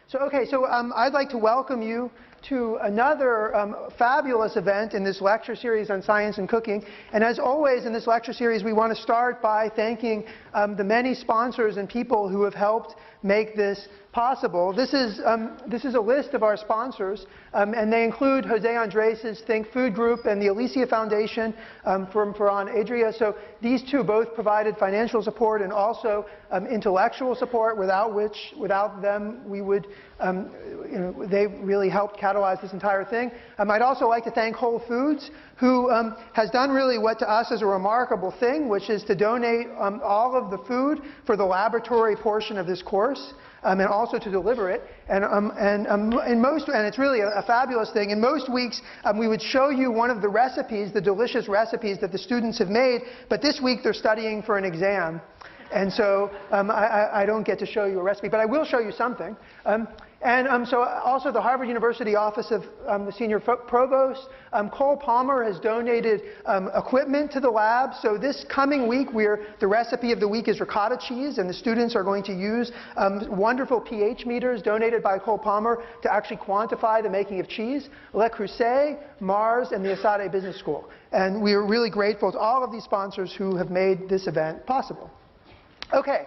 So I'd like to welcome you to another fabulous event in this lecture series on science and cooking. And as always in this lecture series, we want to start by thanking the many sponsors and people who have helped make this possible. This is a list of our sponsors, and they include Jose Andres' Think Food Group and the Alicia Foundation from Ferran Adria. So these two both provided financial support and also intellectual support, without them we would, they really helped catalyze this entire thing. I'd also like to thank Whole Foods, who has done really what to us is a remarkable thing, which is to donate all of the food for the laboratory portion of this course. And also to deliver it, and it's really a fabulous thing. In most weeks, we would show you one of the recipes, the delicious recipes that the students have made, but this week they're studying for an exam. And so I don't get to show you a recipe, but I will show you something. So also the Harvard University Office of the Senior Provost, Cole Palmer has donated equipment to the lab. So this coming week, the recipe of the week is ricotta cheese, and the students are going to use wonderful pH meters donated by Cole Palmer to actually quantify the making of cheese. Le Creuset, Mars, and the Asade Business School. And we are really grateful to all of these sponsors who have made this event possible. Okay.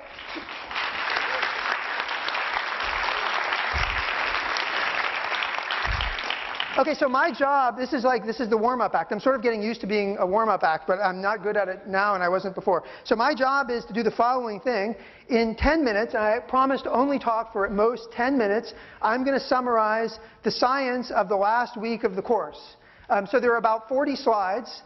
Okay, so my job, this is the warm-up act. I'm sort of getting used to being a warm-up act, but I'm not good at it now and I wasn't before. So my job is to do the following thing. In 10 minutes, and I promised to only talk for at most 10 minutes, I'm going to summarize the science of the last week of the course. So there are about 40 slides.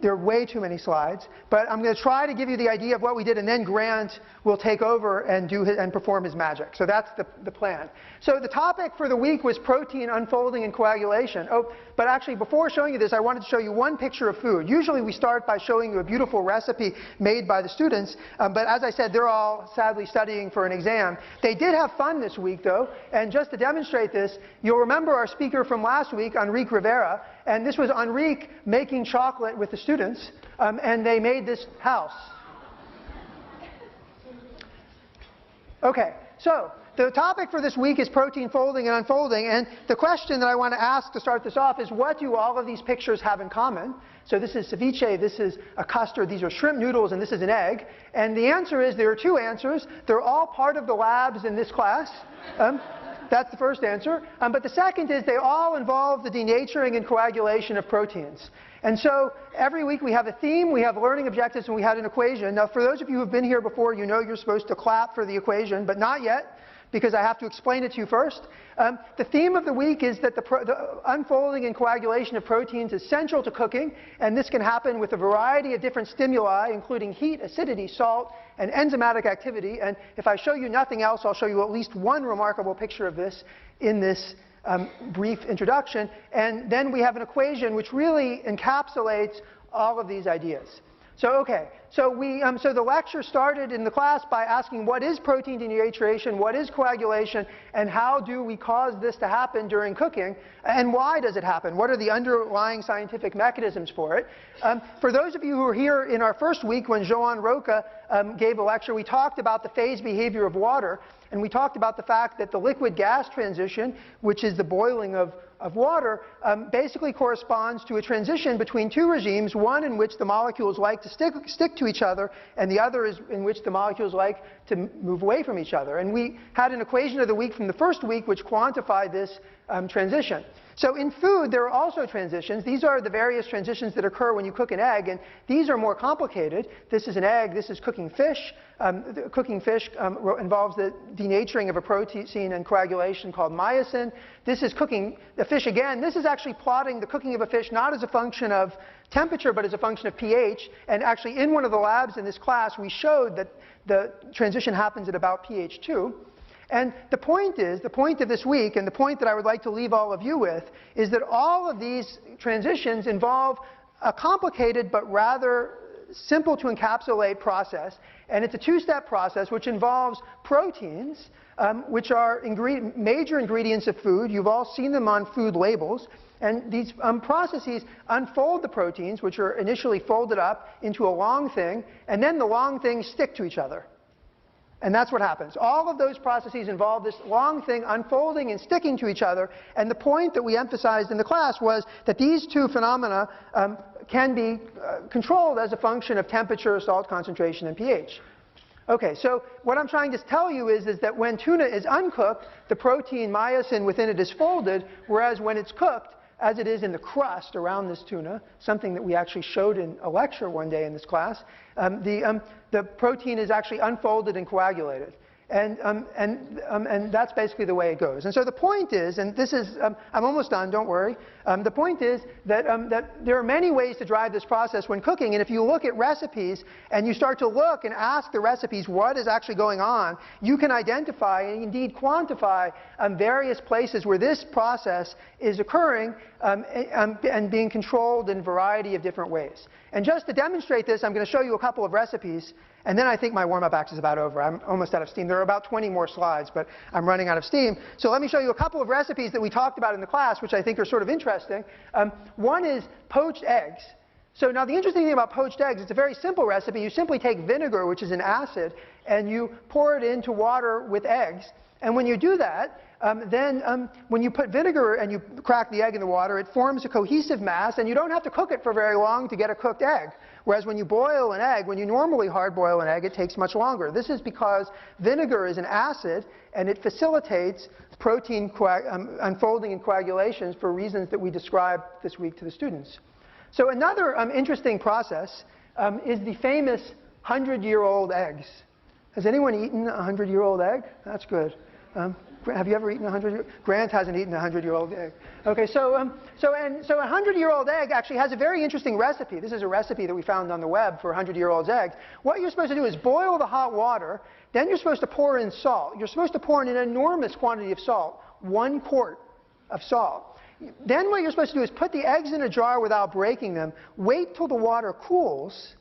There are way too many slides, but I'm going to try to give you the idea of what we did, and then Grant will take over and perform his magic. So that's the plan. So the topic for the week was protein unfolding and coagulation. Oh, but actually before showing you this, I wanted to show you one picture of food. Usually we start by showing you a beautiful recipe made by the students, but as I said, they're all sadly studying for an exam. They did have fun this week though, and just to demonstrate this, you'll remember our speaker from last week, Enrique Rivera, and this was Enrique making chocolate with the students, and they made this house. Okay, so the topic for this week is protein folding and unfolding, and the question that I want to ask to start this off is, what do all of these pictures have in common? So this is ceviche, this is a custard, these are shrimp noodles, and this is an egg. And the answer is, there are two answers. They're all part of the labs in this class. That's the first answer. But the second is they all involve the denaturing and coagulation of proteins. And so every week we have a theme, we have learning objectives, and we had an equation. Now for those of you who have been here before, you know you're supposed to clap for the equation, but not yet, because I have to explain it to you first. The theme of the week is that the unfolding and coagulation of proteins is central to cooking, and this can happen with a variety of different stimuli, including heat, acidity, salt, and enzymatic activity. And if I show you nothing else, I'll show you at least one remarkable picture of this in this brief introduction. And then we have an equation which really encapsulates all of these ideas. So okay, so the lecture started in the class by asking, what is protein denaturation, what is coagulation, and how do we cause this to happen during cooking, and why does it happen? What are the underlying scientific mechanisms for it? For those of you who were here in our first week when Joan Roca gave a lecture, we talked about the phase behavior of water, and we talked about the fact that the liquid-gas transition, which is the boiling of water, basically corresponds to a transition between two regimes, one in which the molecules like to stick to each other, and the other is in which the molecules like to move away from each other. And we had an equation of the week from the first week which quantified this transition. So in food, there are also transitions. These are the various transitions that occur when you cook an egg, and these are more complicated. This is an egg. This is cooking fish. Cooking fish involves the denaturing of a protein and coagulation called myosin. This is cooking the fish again. This is actually plotting the cooking of a fish not as a function of temperature, but as a function of pH. And actually, in one of the labs in this class, we showed that the transition happens at about pH 2. And the point of this week, and the point that I would like to leave all of you with, is that all of these transitions involve a complicated but rather simple to encapsulate process. And it's a two-step process which involves proteins, which are major ingredients of food. You've all seen them on food labels. And these processes unfold the proteins, which are initially folded up into a long thing, and then the long things stick to each other. And that's what happens. All of those processes involve this long thing unfolding and sticking to each other. And the point that we emphasized in the class was that these two phenomena can be controlled as a function of temperature, salt concentration, and pH. Okay, so what I'm trying to tell you is that when tuna is uncooked, the protein myosin within it is folded, whereas when it's cooked, as it is in the crust around this tuna, something that we actually showed in a lecture one day in this class, the protein is actually unfolded and coagulated. And that's basically the way it goes. And so the point is, and this is, I'm almost done, don't worry. The point is that there are many ways to drive this process when cooking. And if you look at recipes and you start to look and ask the recipes what is actually going on, you can identify and indeed quantify various places where this process is occurring and being controlled in a variety of different ways. And just to demonstrate this, I'm going to show you a couple of recipes. And then I think my warm-up act is about over. I'm almost out of steam. There are about 20 more slides, but I'm running out of steam. So let me show you a couple of recipes that we talked about in the class, which I think are sort of interesting. One is poached eggs. So now the interesting thing about poached eggs, it's a very simple recipe. You simply take vinegar, which is an acid, and you pour it into water with eggs. And when you do that, when you put vinegar and you crack the egg in the water, it forms a cohesive mass, and you don't have to cook it for very long to get a cooked egg. Whereas when you boil an egg, when you normally hard boil an egg, it takes much longer. This is because vinegar is an acid, and it facilitates protein unfolding and coagulation for reasons that we described this week to the students. So another interesting process is the famous 100-year-old eggs. Has anyone eaten a 100-year-old egg? That's good. Have you ever eaten a 100-year-old? Grant hasn't eaten a 100-year-old egg. Okay, so a 100-year-old egg actually has a very interesting recipe. This is a recipe that we found on the web for 100-year-old eggs. What you're supposed to do is boil the hot water. Then you're supposed to pour in salt. You're supposed to pour in an enormous quantity of salt, 1 quart of salt. Then what you're supposed to do is put the eggs in a jar without breaking them. Wait till the water cools,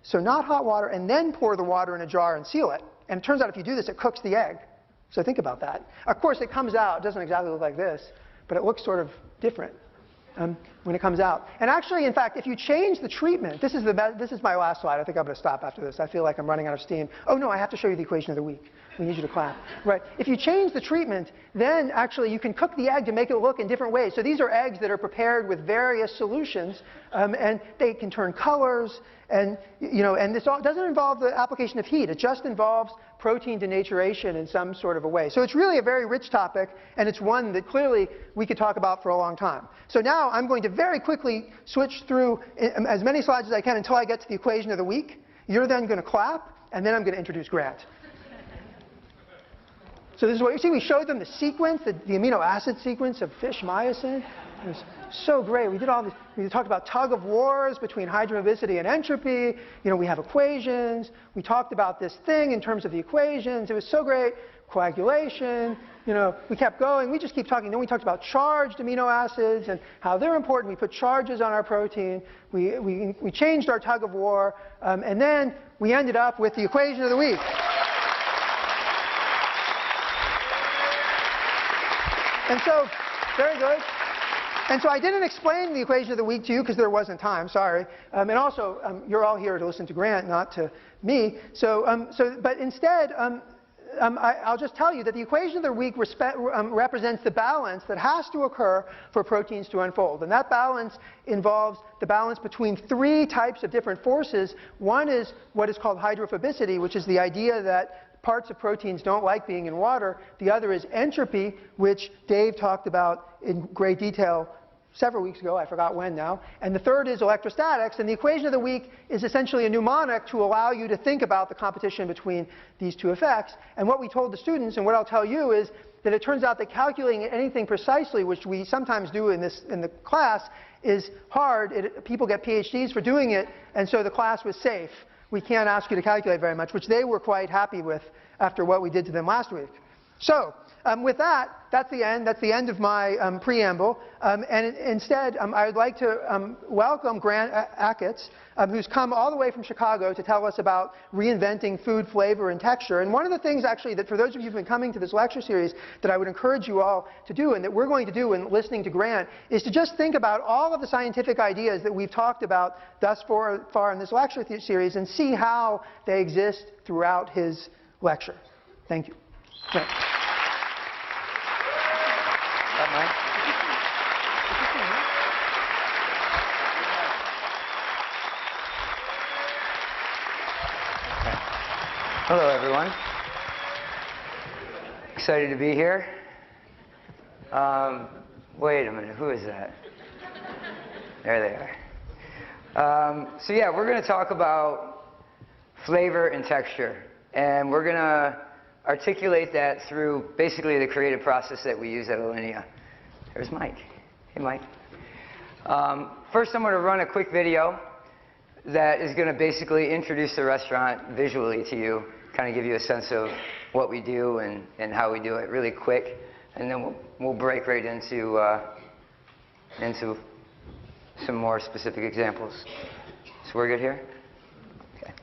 so not hot water, and then pour the water in a jar and seal it. And it turns out if you do this, it cooks the egg. So think about that. Of course, it comes out. It doesn't exactly look like this, but it looks sort of different when it comes out. And actually, in fact, if you change the treatment, this is my last slide. I think I'm going to stop after this. I feel like I'm running out of steam. Oh, no, I have to show you the equation of the week. We need you to clap. Right. If you change the treatment, then actually you can cook the egg to make it look in different ways. So these are eggs that are prepared with various solutions, and they can turn colors. And this all doesn't involve the application of heat. It just involves protein denaturation in some sort of a way. So it's really a very rich topic, and it's one that clearly we could talk about for a long time. So now I'm going to very quickly switch through as many slides as I can until I get to the equation of the week. You're then going to clap, and then I'm going to introduce Grant. So this is what you see. We showed them the sequence, the amino acid sequence of fish myosin. It was so great. We did all this. We talked about tug of wars between hydrophobicity and entropy. We have equations. We talked about this thing in terms of the equations. It was so great. Coagulation. We kept going. We just keep talking. Then we talked about charged amino acids and how they're important. We put charges on our protein. We changed our tug of war. And then we ended up with the equation of the week. And so, very good. And so I didn't explain the equation of the week to you because there wasn't time, sorry. And also, you're all here to listen to Grant, not to me. But instead, I'll just tell you that the equation of the week represents the balance that has to occur for proteins to unfold. And that balance involves the balance between 3 types of different forces. One is what is called hydrophobicity, which is the idea that parts of proteins don't like being in water. The other is entropy, which Dave talked about in great detail several weeks ago. I forgot when now. And the third is electrostatics. And the equation of the week is essentially a mnemonic to allow you to think about the competition between these 2 effects. And what we told the students, and what I'll tell you, is that it turns out that calculating anything precisely, which we sometimes do in the class, is hard. People get PhDs for doing it, and so the class was safe. We can't ask you to calculate very much, which they were quite happy with after what we did to them last week. So with that, that's the end. That's the end of my preamble. And instead, I would like to welcome Grant Achatz, who's come all the way from Chicago to tell us about reinventing food, flavor, and texture. And one of the things, actually, that for those of you who've been coming to this lecture series that I would encourage you all to do, and that we're going to do in listening to Grant, is to just think about all of the scientific ideas that we've talked about thus far in this lecture series and see how they exist throughout his lecture. Thank you. Right. Hello, everyone. Excited to be here. Wait a minute, who is that? There they are. So yeah, we're going to talk about flavor and texture. And we're going to articulate that through basically the creative process that we use at Alinea. There's Mike. Hey, Mike. First, I'm going to run a quick video that is going to basically introduce the restaurant visually to you, kind of give you a sense of what we do and how we do it really quick. And then we'll break right into some more specific examples. So we're good here? Okay.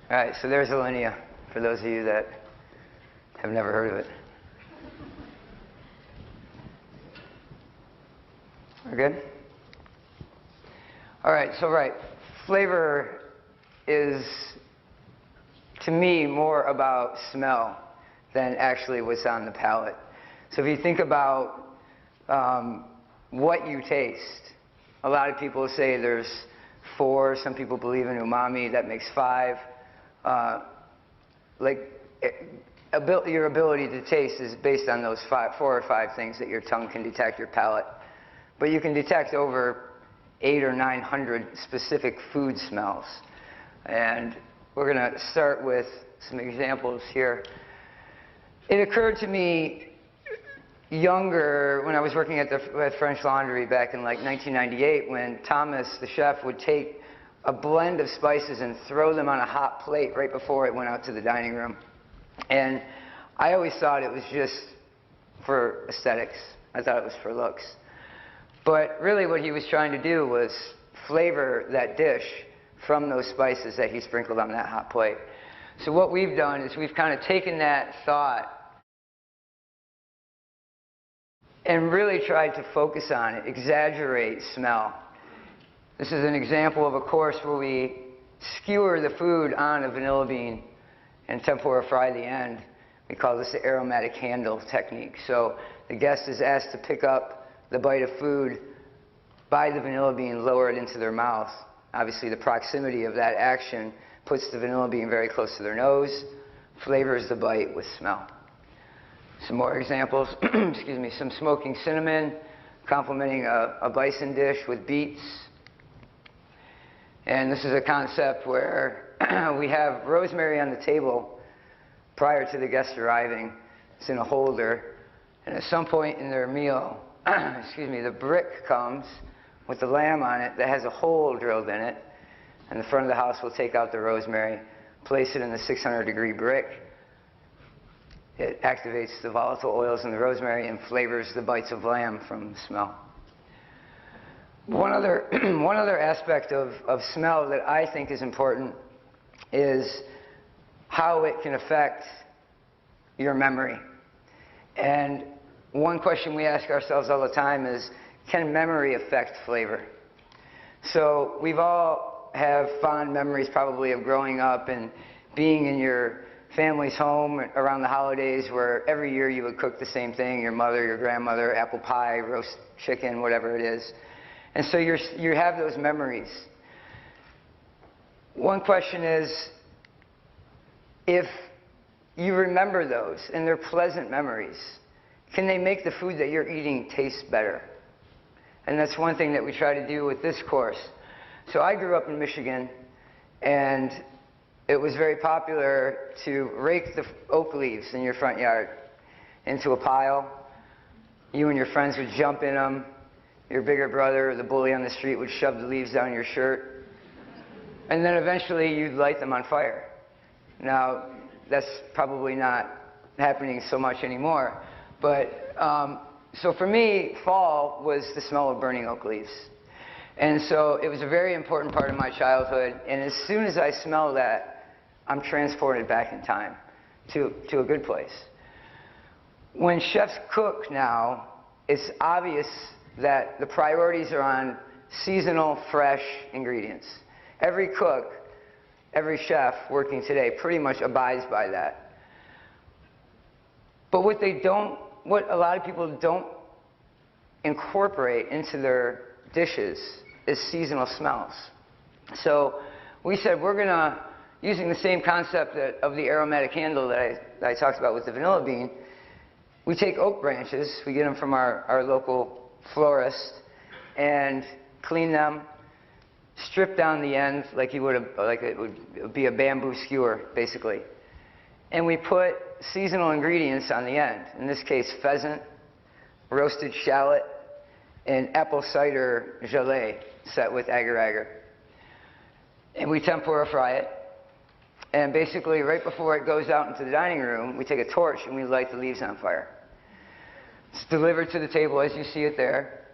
All right, so there's Alinea, for those of you that have never heard of it. We're good? All right, so flavor is, to me, more about smell than actually what's on the palate. So if you think about what you taste, a lot of people say there's 4, some people believe in umami, that makes 5. Your ability to taste is based on those 4 or 5 things that your tongue can detect, your palate. But you can detect over 800 or 900 specific food smells. And we're going to start with some examples here. It occurred to me younger, when I was working at French Laundry back in like 1998, when Thomas, the chef, would take a blend of spices and throw them on a hot plate right before it went out to the dining room. And I always thought it was just for aesthetics. I thought it was for looks. But really what he was trying to do was flavor that dish from those spices that he sprinkled on that hot plate. So what we've done is we've kind of taken that thought and really tried to focus on it, exaggerate smell. This is an example of a course where we skewer the food on a vanilla bean and tempura fry the end. We call this the aromatic handle technique. So the guest is asked to pick up the bite of food by the vanilla bean, lower it into their mouth. Obviously the proximity of that action puts the vanilla bean very close to their nose, flavors the bite with smell. Some more examples, excuse me, some smoking cinnamon, complementing a bison dish with beets. And this is a concept where we have rosemary on the table prior to the guest arriving. It's in a holder. And at some point in their meal, excuse me, the brick comes with the lamb on it that has a hole drilled in it. And the front of the house will take out the rosemary, place it in the 600-degree brick. It activates the volatile oils in the rosemary and flavors the bites of lamb from the smell. One other aspect of smell that I think is important is how it can affect your memory. And one question we ask ourselves all the time is, can memory affect flavor? So we've all have fond memories probably of growing up and being in your family's home around the holidays, where every year you would cook the same thing, your mother, your grandmother, apple pie, roast chicken, whatever it is. And so you have those memories. One question is, if you remember those and they're pleasant memories, can they make the food that you're eating taste better? And that's one thing that we try to do with this course. So I grew up in Michigan, and it was very popular to rake the oak leaves in your front yard into a pile. You and your friends would jump in them. Your bigger brother, the bully on the street, would shove the leaves down your shirt. And then eventually you'd light them on fire. Now, that's probably not happening so much anymore. But so for me, fall was the smell of burning oak leaves. And so it was a very important part of my childhood. And as soon as I smell that, I'm transported back in time to a good place. When chefs cook now, it's obvious that the priorities are on seasonal, fresh ingredients. Every cook, every chef working today pretty much abides by that. But what a lot of people don't incorporate into their dishes is seasonal smells. So we said we're gonna, using the same concept of the aromatic handle that I talked about with the vanilla bean, we take oak branches, we get them from our local florist, and clean them, strip down the ends like you would, like it would be a bamboo skewer, basically. And we put seasonal ingredients on the end. In this case, pheasant, roasted shallot, and apple cider gelée set with agar-agar. And we tempura fry it. And basically, right before it goes out into the dining room, we take a torch and we light the leaves on fire. It's delivered to the table as you see it there,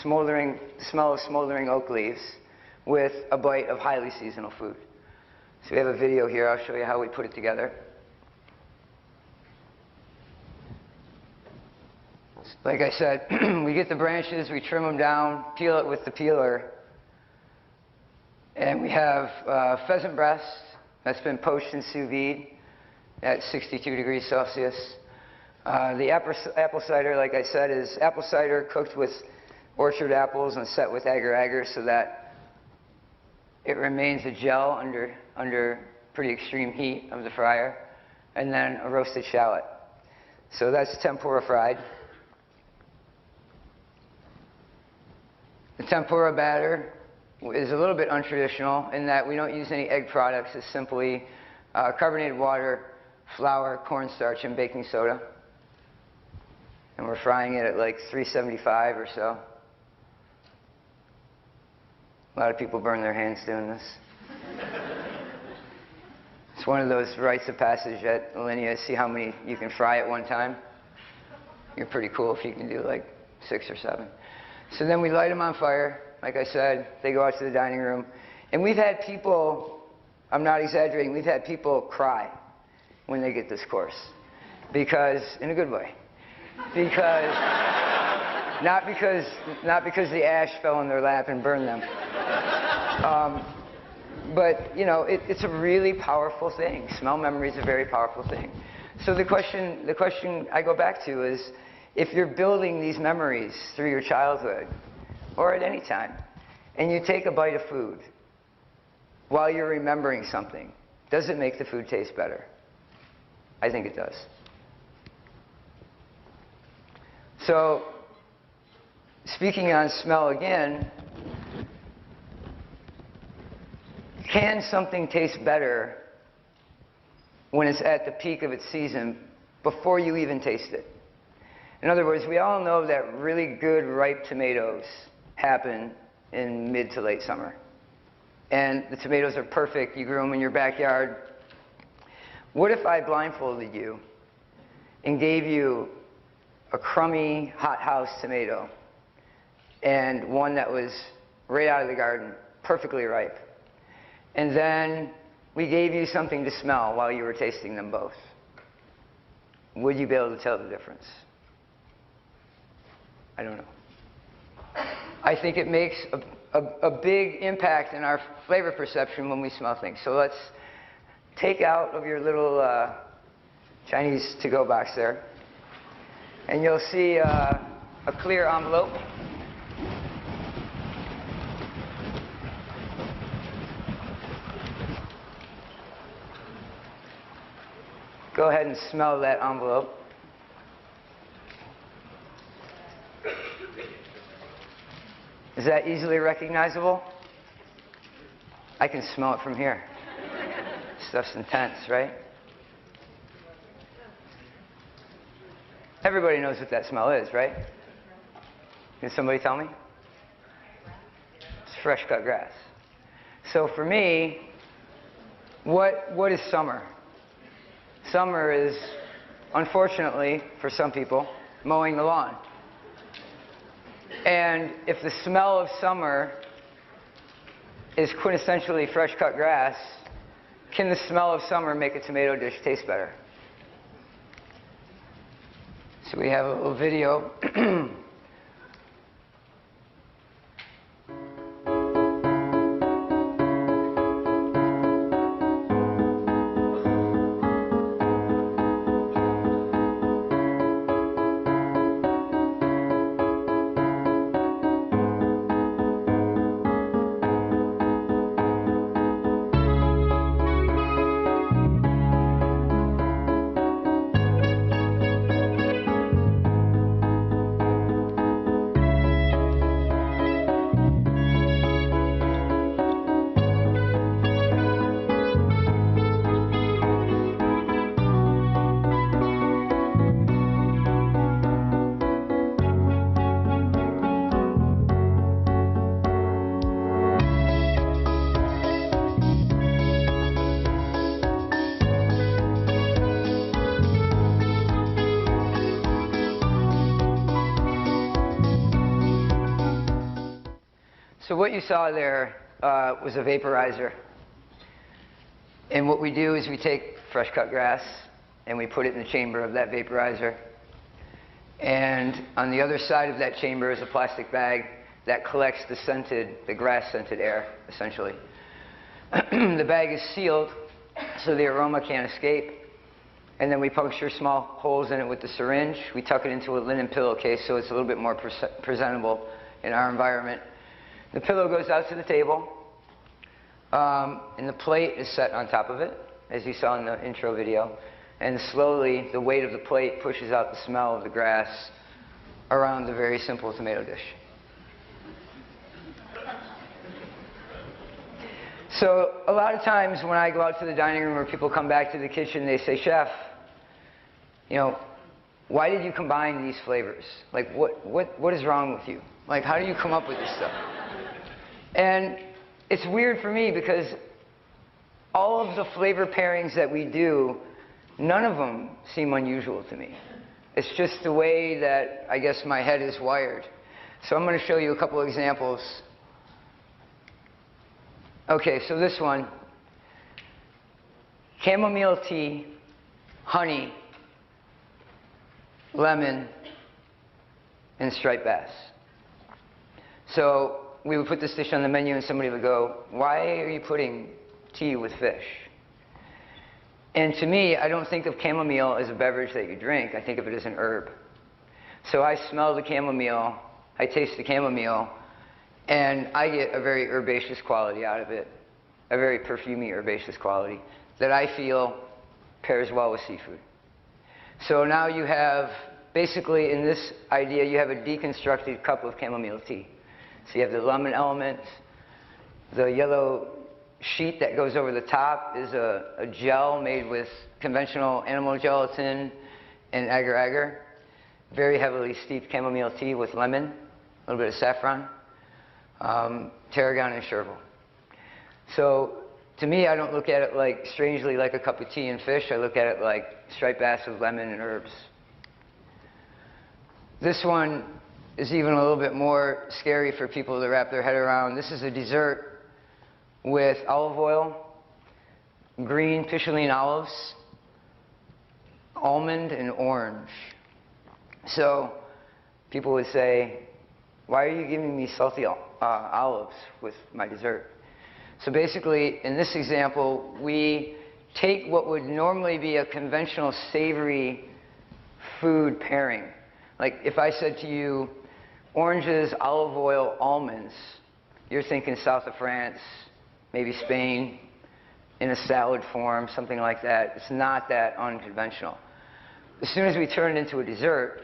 smoldering, smell of smoldering oak leaves with a bite of highly seasonal food. So we have a video here. I'll show you how we put it together. like I said, we get the branches, we trim them down, peel it with the peeler, and we have pheasant breast that's been poached in sous vide at 62 degrees Celsius. The apple cider, like I said, is apple cider cooked with orchard apples and set with agar-agar so that it remains a gel under pretty extreme heat of the fryer. And then a roasted shallot. So that's tempura fried. The tempura batter is a little bit untraditional in that we don't use any egg products. It's simply carbonated water, flour, cornstarch, and baking soda. And we're frying it at like 375 or so. A lot of people burn their hands doing this. It's one of those rites of passage at Alinea. See how many you can fry at one time. You're pretty cool if you can do like 6 or 7. So then we light them on fire. Like I said, they go out to the dining room. And we've had people, I'm not exaggerating, we've had people cry when they get this course. Because, in a good way. Because, not because the ash fell in their lap and burned them. But, you know, it's a really powerful thing. Smell memory is a very powerful thing. So the question I go back to is, if you're building these memories through your childhood, or at any time, and you take a bite of food while you're remembering something, does it make the food taste better? I think it does. So, speaking on smell again, can something taste better when it's at the peak of its season before you even taste it? In other words, we all know that really good ripe tomatoes happen in mid to late summer. And the tomatoes are perfect. You grew them in your backyard. What if I blindfolded you and gave you a crummy hothouse tomato and one that was right out of the garden, perfectly ripe? And then we gave you something to smell while you were tasting them both. Would you be able to tell the difference? I don't know. I think it makes a big impact in our flavor perception when we smell things. So let's take out of your little Chinese to-go box there, and you'll see a clear envelope. Go ahead and smell that envelope. Is that easily recognizable? I can smell it from here. Stuff's intense, right? Everybody knows what that smell is, right? Can somebody tell me? It's fresh cut grass. So for me, what is summer? Summer is, unfortunately, for some people, mowing the lawn. And if the smell of summer is quintessentially fresh cut grass, can the smell of summer make a tomato dish taste better? So we have a little video. So what you saw there was a vaporizer. And what we do is we take fresh cut grass and we put it in the chamber of that vaporizer. And on the other side of that chamber is a plastic bag that collects the grass-scented air, essentially. The bag is sealed so the aroma can't escape. And then we puncture small holes in it with the syringe. We tuck it into a linen pillowcase so it's a little bit more presentable in our environment. The pillow goes out to the table, and the plate is set on top of it, as you saw in the intro video. And slowly, the weight of the plate pushes out the smell of the grass around the very simple tomato dish. So a lot of times when I go out to the dining room or people come back to the kitchen, they say, "Chef, you know, why did you combine these flavors? Like, what is wrong with you? Like, how do you come up with this stuff?" And it's weird for me because all of the flavor pairings that we do, none of them seem unusual to me. It's just the way that I guess my head is wired. So I'm going to show you a couple of examples. Okay, so this one, chamomile tea, honey, lemon, and striped bass. So we would put this dish on the menu and somebody would go, "Why are you putting tea with fish?" And to me, I don't think of chamomile as a beverage that you drink. I think of it as an herb. So I smell the chamomile, I taste the chamomile, and I get a very herbaceous quality out of it, a very perfumey herbaceous quality that I feel pairs well with seafood. So now you have, basically in this idea, you have a deconstructed cup of chamomile tea. So you have the lemon element, the yellow sheet that goes over the top is a gel made with conventional animal gelatin and agar-agar. Very heavily steeped chamomile tea with lemon, a little bit of saffron, tarragon, and chervil. So to me, I don't look at it like, strangely, like a cup of tea and fish. I look at it like striped bass with lemon and herbs. This one is even a little bit more scary for people to wrap their head around. This is a dessert with olive oil, green picholine olives, almond, and orange. So people would say, "Why are you giving me salty olives with my dessert?" So basically, in this example, we take what would normally be a conventional savory food pairing. Like if I said to you, oranges, olive oil, almonds, you're thinking south of France, maybe Spain, in a salad form, something like that. It's not that unconventional. As soon as we turn it into a dessert,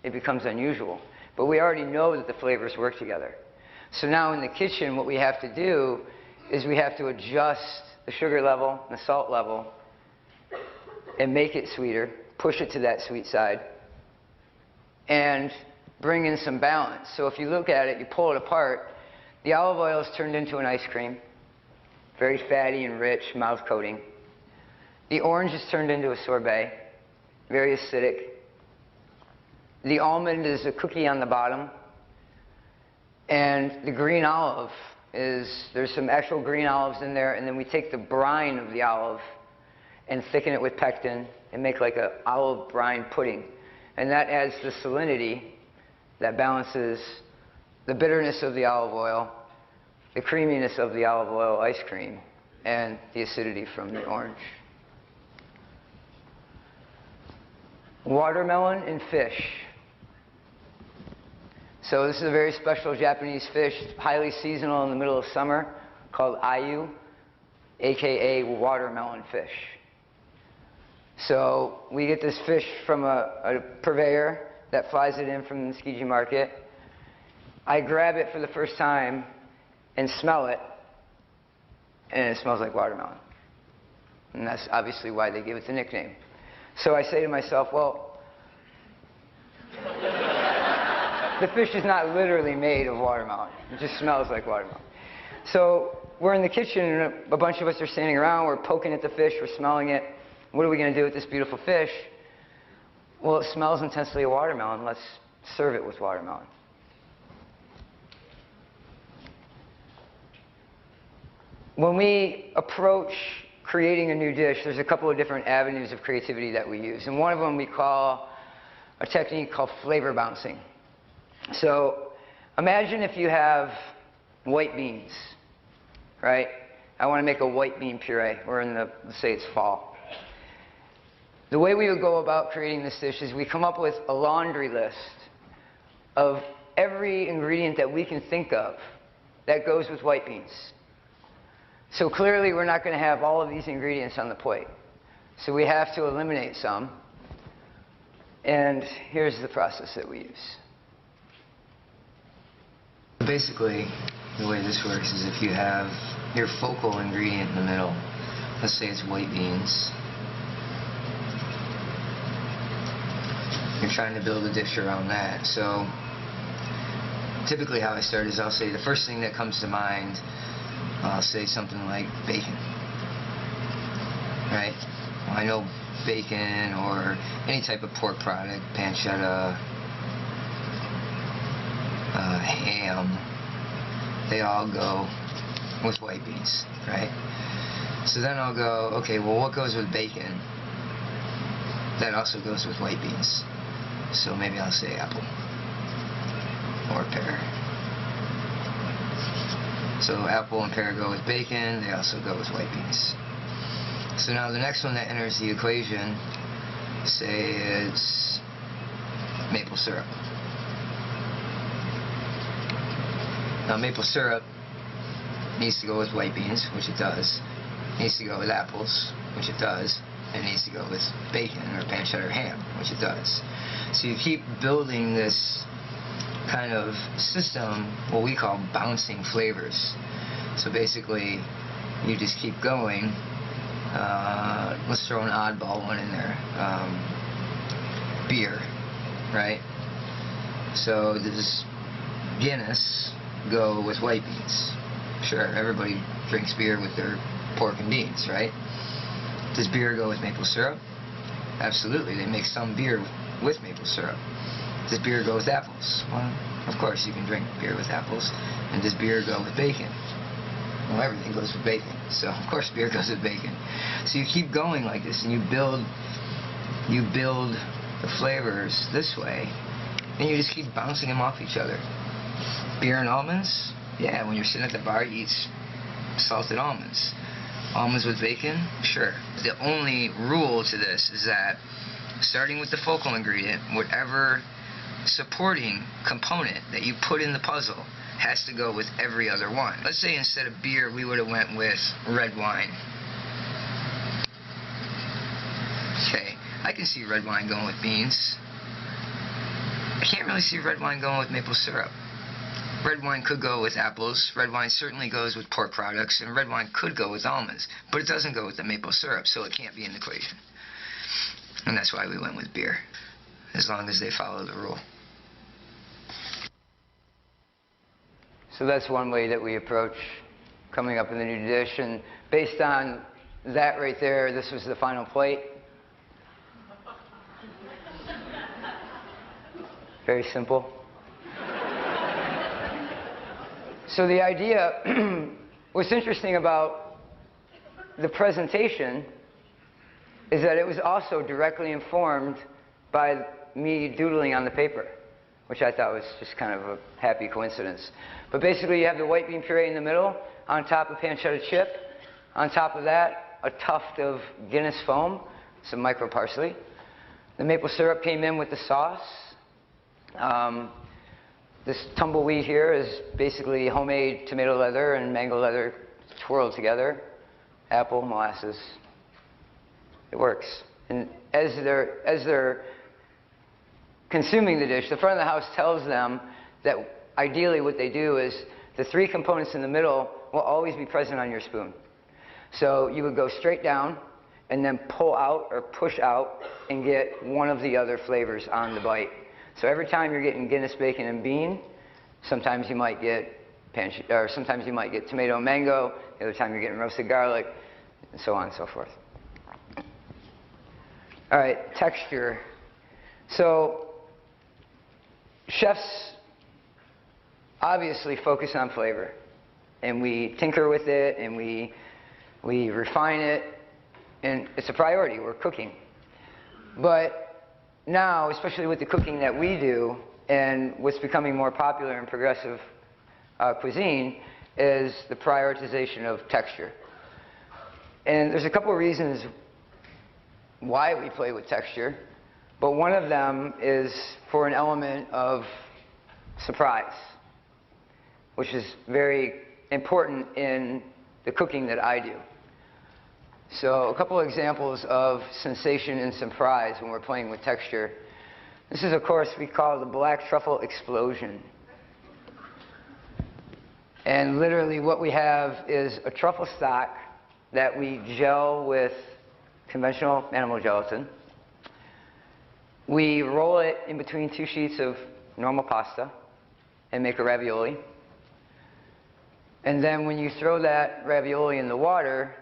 it becomes unusual. But we already know that the flavors work together. So now in the kitchen, what we have to do is we have to adjust the sugar level and the salt level and make it sweeter, push it to that sweet side, and bring in some balance. So if you look at it, you pull it apart, the olive oil is turned into an ice cream. Very fatty and rich, mouth coating. The orange is turned into a sorbet, very acidic. The almond is a cookie on the bottom. And the green olive there's some actual green olives in there, and then we take the brine of the olive and thicken it with pectin and make like an olive brine pudding. And that adds the salinity that balances the bitterness of the olive oil, the creaminess of the olive oil ice cream, and the acidity from the orange. Watermelon and fish. So this is a very special Japanese fish, highly seasonal in the middle of summer, called ayu, aka watermelon fish. So we get this fish from a purveyor that flies it in from the Tsukiji market. I grab it for the first time and smell it, and it smells like watermelon. And that's obviously why they give it the nickname. So I say to myself, well, the fish is not literally made of watermelon. It just smells like watermelon. So we're in the kitchen, and a bunch of us are standing around. We're poking at the fish. We're smelling it. What are we going to do with this beautiful fish? Well, it smells intensely of watermelon. Let's serve it with watermelon. When we approach creating a new dish, there's a couple of different avenues of creativity that we use. And one of them we call a technique called flavor bouncing. So imagine if you have white beans, right? I want to make a white bean puree. We're in let's say it's fall. The way we would go about creating this dish is we come up with a laundry list of every ingredient that we can think of that goes with white beans. So clearly we're not going to have all of these ingredients on the plate. So we have to eliminate some. And here's the process that we use. Basically, the way this works is if you have your focal ingredient in the middle, let's say it's white beans, you're trying to build a dish around that. So typically how I start is I'll say the first thing that comes to mind, I'll say something like bacon, right? Well, I know bacon or any type of pork product, pancetta, ham, they all go with white beans, right? So then I'll go, okay, well, what goes with bacon? That also goes with white beans. So maybe I'll say apple or pear. So apple and pear go with bacon, they also go with white beans. So now the next one that enters the equation, say it's maple syrup. Now maple syrup needs to go with white beans, which it does. Needs to go with apples, which it does. And needs to go with bacon or pancetta or ham, which it does. So you keep building this kind of system, what we call bouncing flavors. So basically, you just keep going. Let's throw an oddball one in there. Beer, right? So does Guinness go with white beans? Sure, everybody drinks beer with their pork and beans, right? Does beer go with maple syrup? Absolutely, they make some beer with maple syrup. Does beer go with apples? Well, of course you can drink beer with apples. And does beer go with bacon? Well, everything goes with bacon, so of course beer goes with bacon. So you keep going like this, and you build the flavors this way, and you just keep bouncing them off each other. Beer and almonds? Yeah, when you're sitting at the bar, you eat salted almonds. Almonds with bacon? Sure. The only rule to this is that starting with the focal ingredient, whatever supporting component that you put in the puzzle has to go with every other one. Let's say instead of beer, we would have went with red wine. Okay, I can see red wine going with beans. I can't really see red wine going with maple syrup. Red wine could go with apples, red wine certainly goes with pork products, and red wine could go with almonds, but it doesn't go with the maple syrup, so it can't be in the equation. And that's why we went with beer, as long as they follow the rule. So that's one way that we approach coming up with a new dish, and based on that right there, this was the final plate. Very simple. So the idea, what's interesting about the presentation is that it was also directly informed by me doodling on the paper, which I thought was just kind of a happy coincidence. But basically you have the white bean puree in the middle, on top of pancetta chip, on top of that a tuft of Guinness foam, some micro parsley. The maple syrup came in with the sauce. This tumbleweed here is basically homemade tomato leather and mango leather twirled together. Apple, molasses. It works. And as they're consuming the dish, the front of the house tells them that ideally what they do is the three components in the middle will always be present on your spoon. So you would go straight down and then pull out or push out and get one of the other flavors on the bite. So every time you're getting Guinness bacon and bean, sometimes you might get sometimes you might get tomato and mango, the other time you're getting roasted garlic, and so on and so forth. All right, texture. So chefs obviously focus on flavor, and we tinker with it, and we refine it, and it's a priority. We're cooking. But now, especially with the cooking that we do, and what's becoming more popular in progressive cuisine, is the prioritization of texture. And there's a couple of reasons why we play with texture, but one of them is for an element of surprise, which is very important in the cooking that I do. So a couple of examples of sensation and surprise when we're playing with texture. This is, of course, we call the black truffle explosion. And literally what we have is a truffle stock that we gel with conventional animal gelatin. We roll it in between 2 sheets of normal pasta and make a ravioli. And then when you throw that ravioli in the water,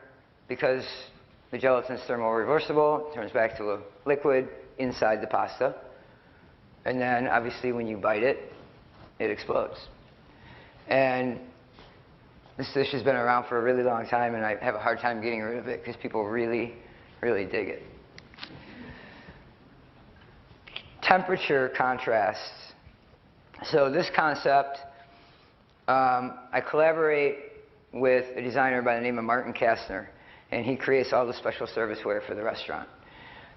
because the gelatin is thermoreversible, it turns back to a liquid inside the pasta. And then obviously when you bite it, it explodes. And this dish has been around for a really long time, and I have a hard time getting rid of it because people really, really dig it. Temperature contrasts. So this concept, I collaborate with a designer by the name of Martin Kastner, and he creates all the special serviceware for the restaurant.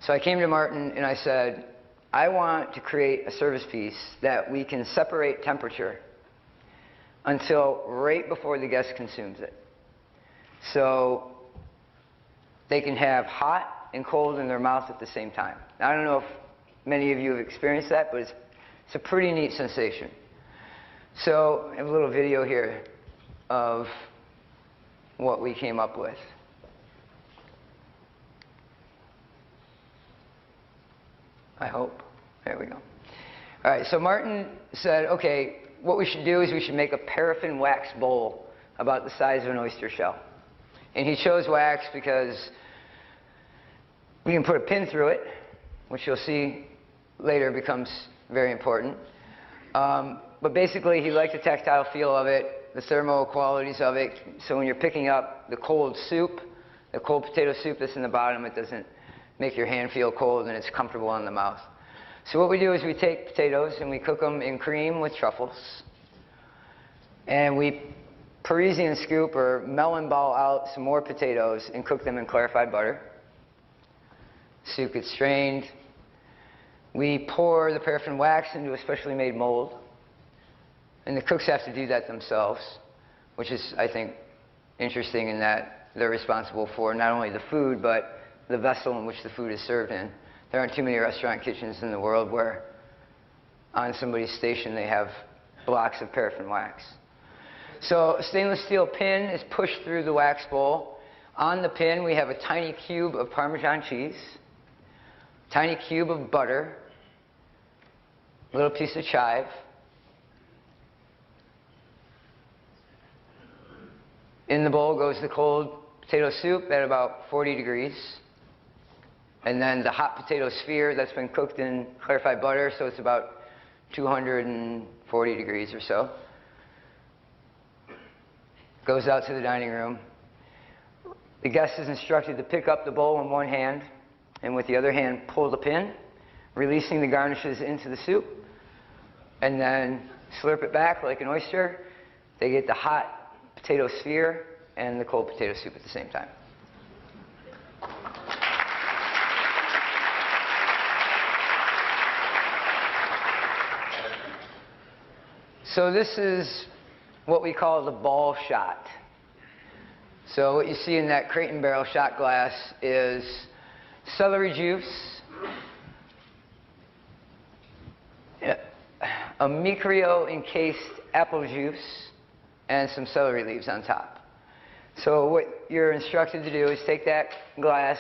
So I came to Martin and I said, I want to create a service piece that we can separate temperature until right before the guest consumes it. So they can have hot and cold in their mouth at the same time. Now, I don't know if many of you have experienced that, but it's a pretty neat sensation. So I have a little video here of what we came up with. I hope. There we go. All right, so Martin said, okay, what we should do is we should make a paraffin wax bowl about the size of an oyster shell. And he chose wax because we can put a pin through it, which you'll see later becomes very important. But basically, he liked the tactile feel of it, the thermal qualities of it. So when you're picking up the cold soup, the cold potato soup that's in the bottom, it doesn't make your hand feel cold and it's comfortable in the mouth. So what we do is we take potatoes and we cook them in cream with truffles. And we Parisian scoop or melon ball out some more potatoes and cook them in clarified butter. Soup gets strained. We pour the paraffin wax into a specially made mold. And the cooks have to do that themselves, which is, I think, interesting in that they're responsible for not only the food, but the vessel in which the food is served in. There aren't too many restaurant kitchens in the world where on somebody's station they have blocks of paraffin wax. So a stainless steel pin is pushed through the wax bowl. On the pin we have a tiny cube of Parmesan cheese, tiny cube of butter, a little piece of chive, in the bowl goes the cold potato soup at about 40 degrees. And then the hot potato sphere that's been cooked in clarified butter, so it's about 240 degrees or so. Goes out to the dining room. The guest is instructed to pick up the bowl in one hand and with the other hand pull the pin, releasing the garnishes into the soup, and then slurp it back like an oyster. They get the hot potato sphere and the cold potato soup at the same time. So this is what we call the ball shot. So what you see in that crate and barrel shot glass is celery juice, a micrio encased apple juice, and some celery leaves on top. So what you're instructed to do is take that glass,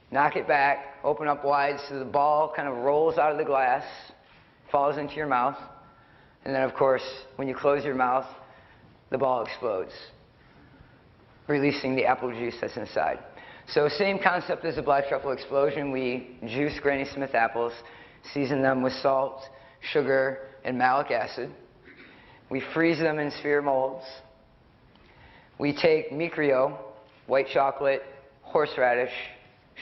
knock it back, open up wide so the ball kind of rolls out of the glass, falls into your mouth. And then, of course, when you close your mouth, the ball explodes, releasing the apple juice that's inside. So same concept as the black truffle explosion. We juice Granny Smith apples, season them with salt, sugar, and malic acid. We freeze them in sphere molds. We take micrio, white chocolate, horseradish,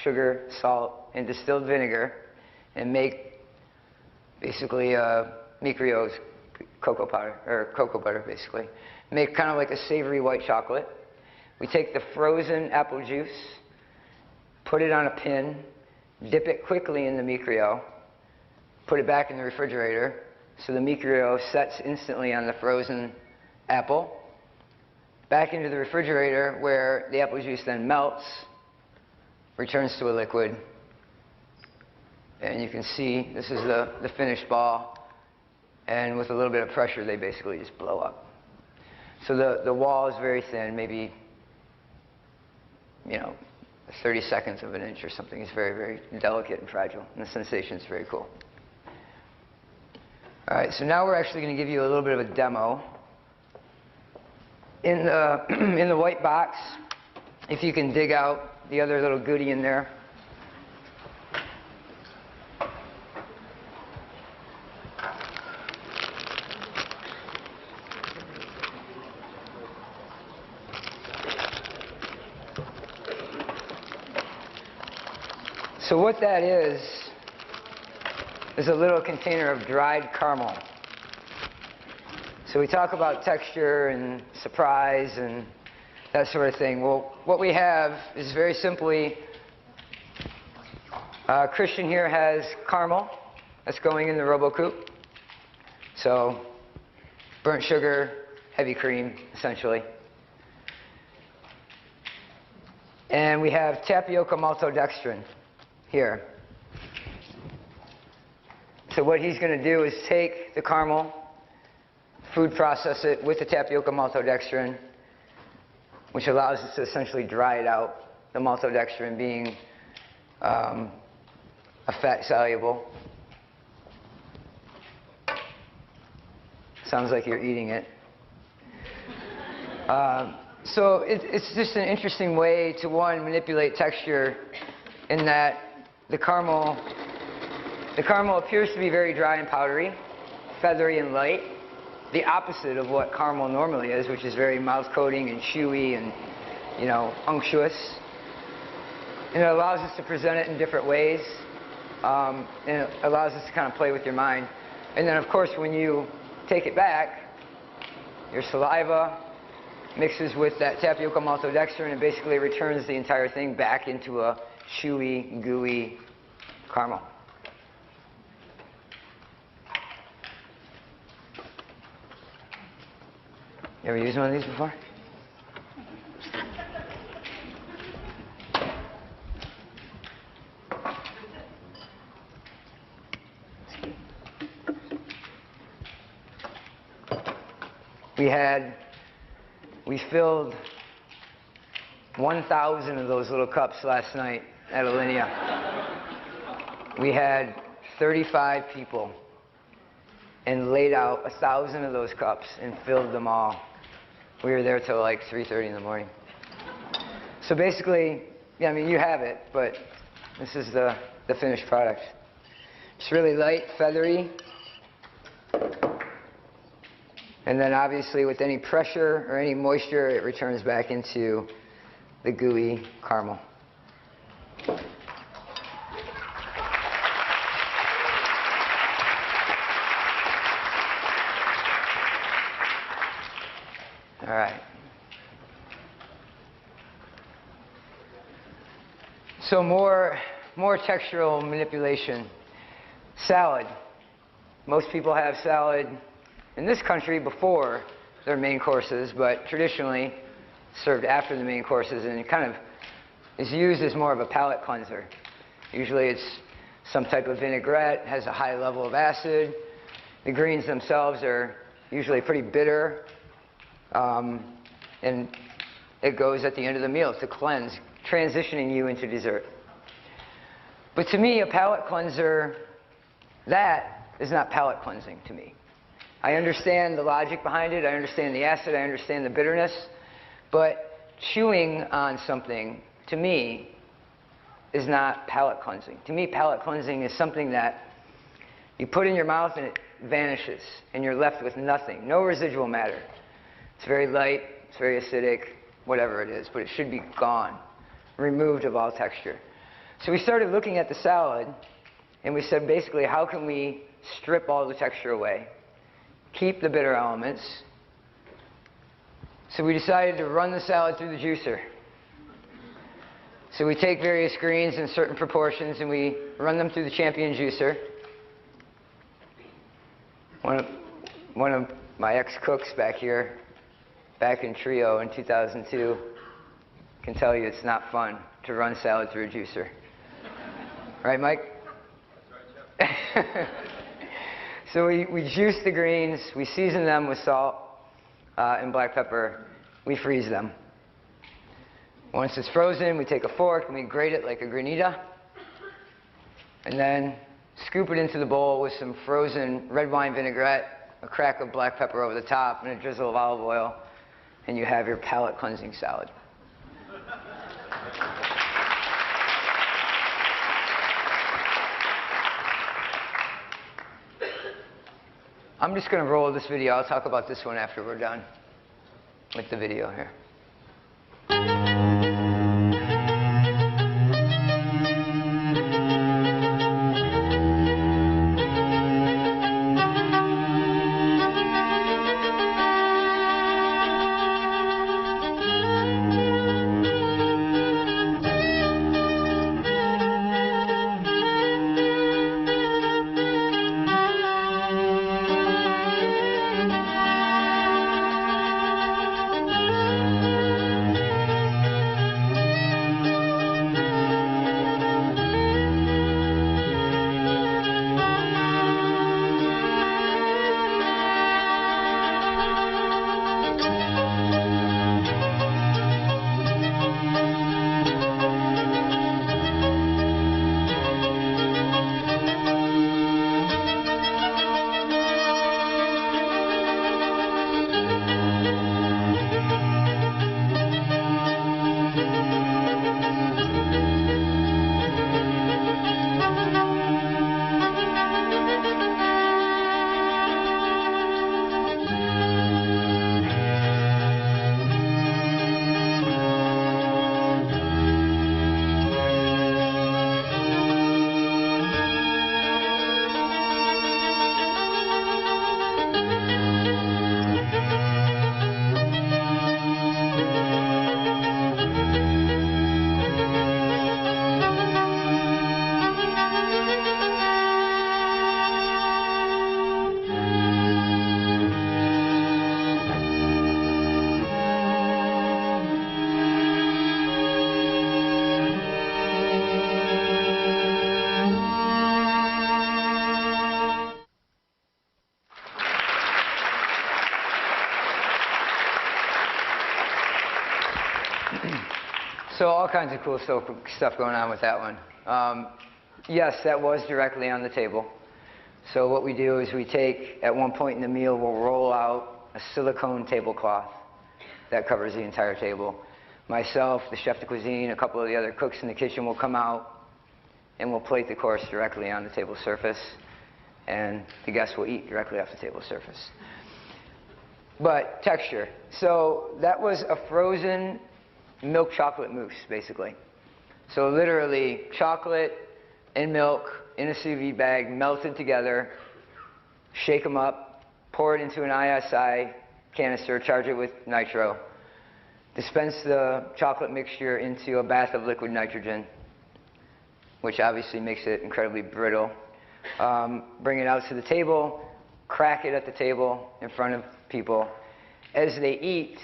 sugar, salt, and distilled vinegar, and make basically Micrio's cocoa powder, or cocoa butter basically. Make kind of like a savory white chocolate. We take the frozen apple juice, put it on a pin, dip it quickly in the Micrio, put it back in the refrigerator, so the Micrio sets instantly on the frozen apple. Back into the refrigerator where the apple juice then melts, returns to a liquid. And you can see this is the finished ball. And with a little bit of pressure, they basically just blow up. So the wall is very thin, maybe, 30 seconds of an inch or something. It's very, very delicate and fragile. And the sensation is very cool. All right, so now we're actually going to give you a little bit of a demo. In the white box, if you can dig out the other little goodie in there. So what that is a little container of dried caramel. So we talk about texture and surprise and that sort of thing. Well, what we have is very simply, Christian here has caramel that's going in the RoboCoupe. So burnt sugar, heavy cream, essentially. And we have tapioca maltodextrin here. So what he's going to do is take the caramel, food process it with the tapioca maltodextrin, which allows us to essentially dry it out, the maltodextrin being a fat soluble. Sounds like you're eating it. So it's just an interesting way to, one, manipulate texture in that the caramel appears to be very dry and powdery, feathery and light, the opposite of what caramel normally is, which is very mouth-coating and chewy and, unctuous. And it allows us to present it in different ways, and it allows us to kind of play with your mind. And then, of course, when you take it back, your saliva mixes with that tapioca maltodextrin and basically returns the entire thing back into a chewy, gooey caramel. You ever used one of these before? We filled 1,000 of those little cups last night at Alinea. We had 35 people and laid out 1,000 of those cups and filled them all. We were there till like 3:30 in the morning. So basically, yeah, I mean, you have it, but this is the finished product. It's really light, feathery. And then obviously with any pressure or any moisture, it returns back into the gooey caramel. All right. So more textural manipulation. Salad. Most people have salad in this country before their main courses, but traditionally served after the main courses, and it kind of is used as more of a palate cleanser. Usually it's some type of vinaigrette, has a high level of acid. The greens themselves are usually pretty bitter, and it goes at the end of the meal to cleanse, transitioning you into dessert. But to me, a palate cleanser, that is not palate cleansing to me. I understand the logic behind it, I understand the acid, I understand the bitterness, but chewing on something, to me, is not palate cleansing. To me, palate cleansing is something that you put in your mouth and it vanishes, and you're left with nothing, no residual matter. It's very light, it's very acidic, whatever it is, but it should be gone, removed of all texture. So we started looking at the salad, And we said, basically, how can we strip all the texture away, keep the bitter elements? So we decided to run the salad through the juicer. So we take various greens in certain proportions and we run them through the Champion juicer. One of my ex-cooks back here, back in Trio in 2002, can tell you it's not fun to run salad through a juicer. Right, Mike? That's right, Chef. So we juice the greens, we season them with salt and black pepper, we freeze them. Once it's frozen, we take a fork and we grate it like a granita, and then scoop it into the bowl with some frozen red wine vinaigrette, a crack of black pepper over the top, and a drizzle of olive oil, and you have your palate cleansing salad. I'm just going to roll this video. I'll talk about this one after we're done with the video here. So all kinds of cool stuff going on with that one. Yes, that was directly on the table. So what we do is we take, at one point in the meal, we'll roll out a silicone tablecloth that covers the entire table. Myself, the chef de cuisine, a couple of the other cooks in the kitchen will come out and we'll plate the course directly on the table surface, and the guests will eat directly off the table surface. But texture. So that was a frozen milk chocolate mousse, basically. So literally chocolate and milk in a sous vide bag, melted together, shake them up, pour it into an ISI canister, charge it with nitro, dispense the chocolate mixture into a bath of liquid nitrogen, which obviously makes it incredibly brittle. Bring it out to the table, crack it at the table in front of people. As they eat,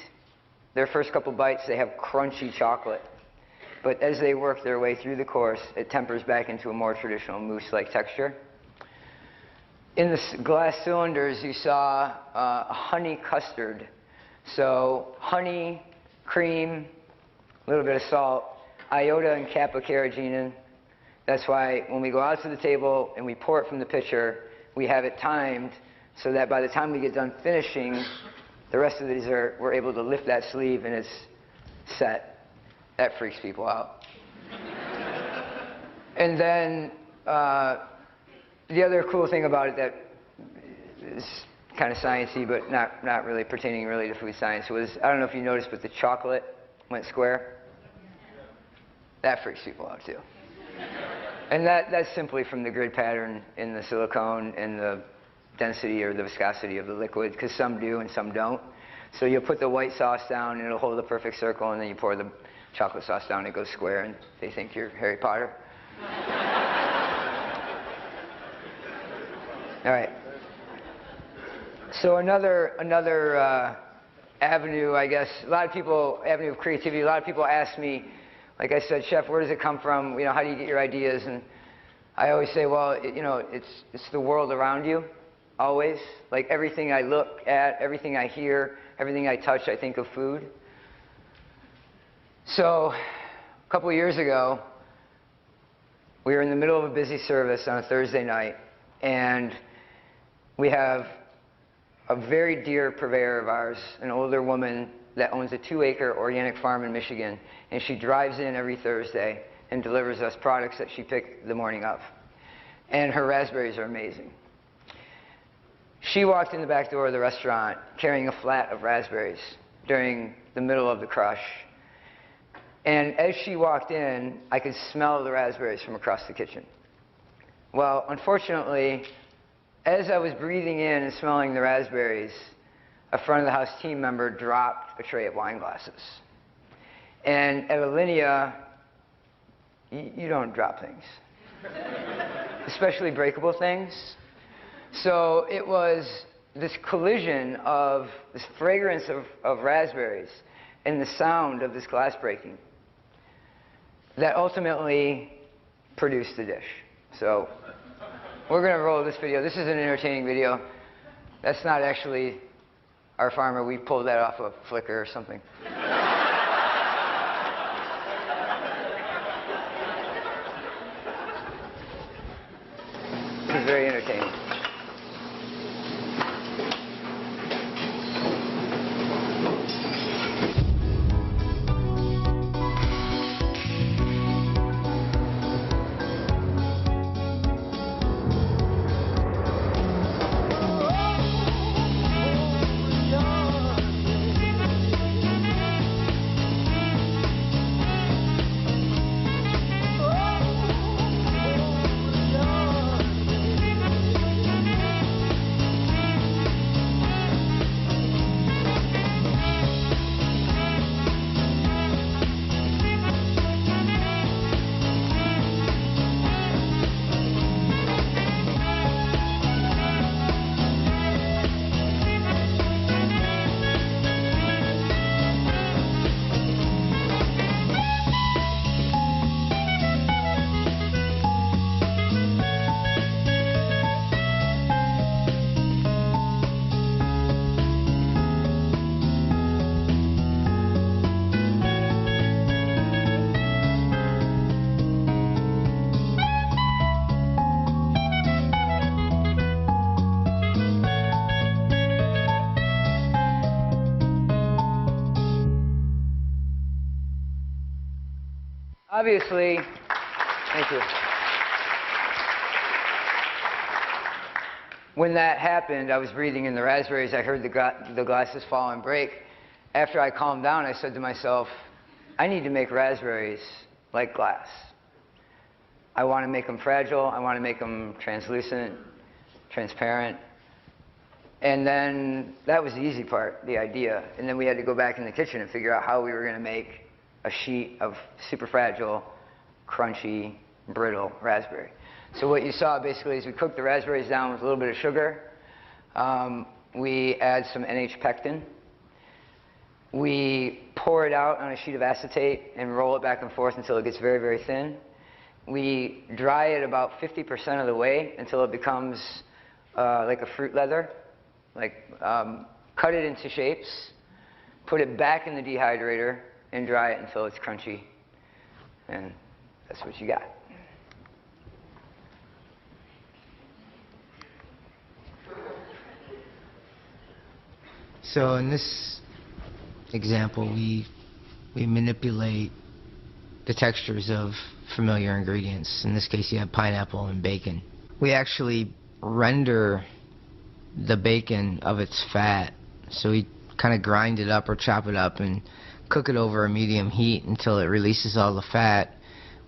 their first couple bites, they have crunchy chocolate. But as they work their way through the course, it tempers back into a more traditional mousse-like texture. In the glass cylinders, you saw a honey custard. So honey, cream, a little bit of salt, iota and kappa carrageenan. That's why when we go out to the table and we pour it from the pitcher, we have it timed so that by the time we get done finishing the rest of the dessert, we're able to lift that sleeve and it's set. That freaks people out. And then the other cool thing about it that is kind of sciencey, but not really pertaining really to food science, was, I don't know if you noticed, but the chocolate went square. That freaks people out too. And that's simply from the grid pattern in the silicone and the density or the viscosity of the liquid, because some do and some don't. So you'll put the white sauce down and it'll hold a perfect circle, and then you pour the chocolate sauce down and it goes square, and they think you're Harry Potter. All right. So another avenue, I guess, avenue of creativity. A lot of people ask me, like I said, chef, where does it come from? You know, how do you get your ideas? And I always say, well, it's the world around you, always. Like everything I look at, everything I hear, everything I touch, I think of food. So a couple of years ago, we were in the middle of a busy service on a Thursday night, and we have a very dear purveyor of ours, an older woman that owns a 2-acre organic farm in Michigan, and she drives in every Thursday and delivers us products that she picked the morning of. And her raspberries are amazing. She walked in the back door of the restaurant carrying a flat of raspberries during the middle of the crush. And as she walked in, I could smell the raspberries from across the kitchen. Well, unfortunately, as I was breathing in and smelling the raspberries, a front of the house team member dropped a tray of wine glasses. And at Alinea, you don't drop things, especially breakable things. So it was this collision of this fragrance of raspberries and the sound of this glass breaking that ultimately produced the dish. So we're going to roll this video. This is an entertaining video. That's not actually our farmer. We pulled that off of Flickr or something. This is very entertaining. Obviously, thank you. When that happened, I was breathing in the raspberries. I heard the glasses fall and break. After I calmed down, I said to myself, I need to make raspberries like glass. I want to make them fragile. I want to make them translucent, transparent. And then that was the easy part, the idea. And then we had to go back in the kitchen and figure out how we were going to make a sheet of super fragile, crunchy, brittle raspberry. So what you saw basically is we cooked the raspberries down with a little bit of sugar. We add some NH-pectin. We pour it out on a sheet of acetate and roll it back and forth until it gets very, very thin. We dry it about 50% of the way until it becomes like a fruit leather. Cut it into shapes, put it back in the dehydrator, and dry it until it's crunchy. And that's what you got. So in this example, we manipulate the textures of familiar ingredients. In this case, you have pineapple and bacon. We actually render the bacon of its fat. So we kind of grind it up or chop it up and cook it over a medium heat until it releases all the fat.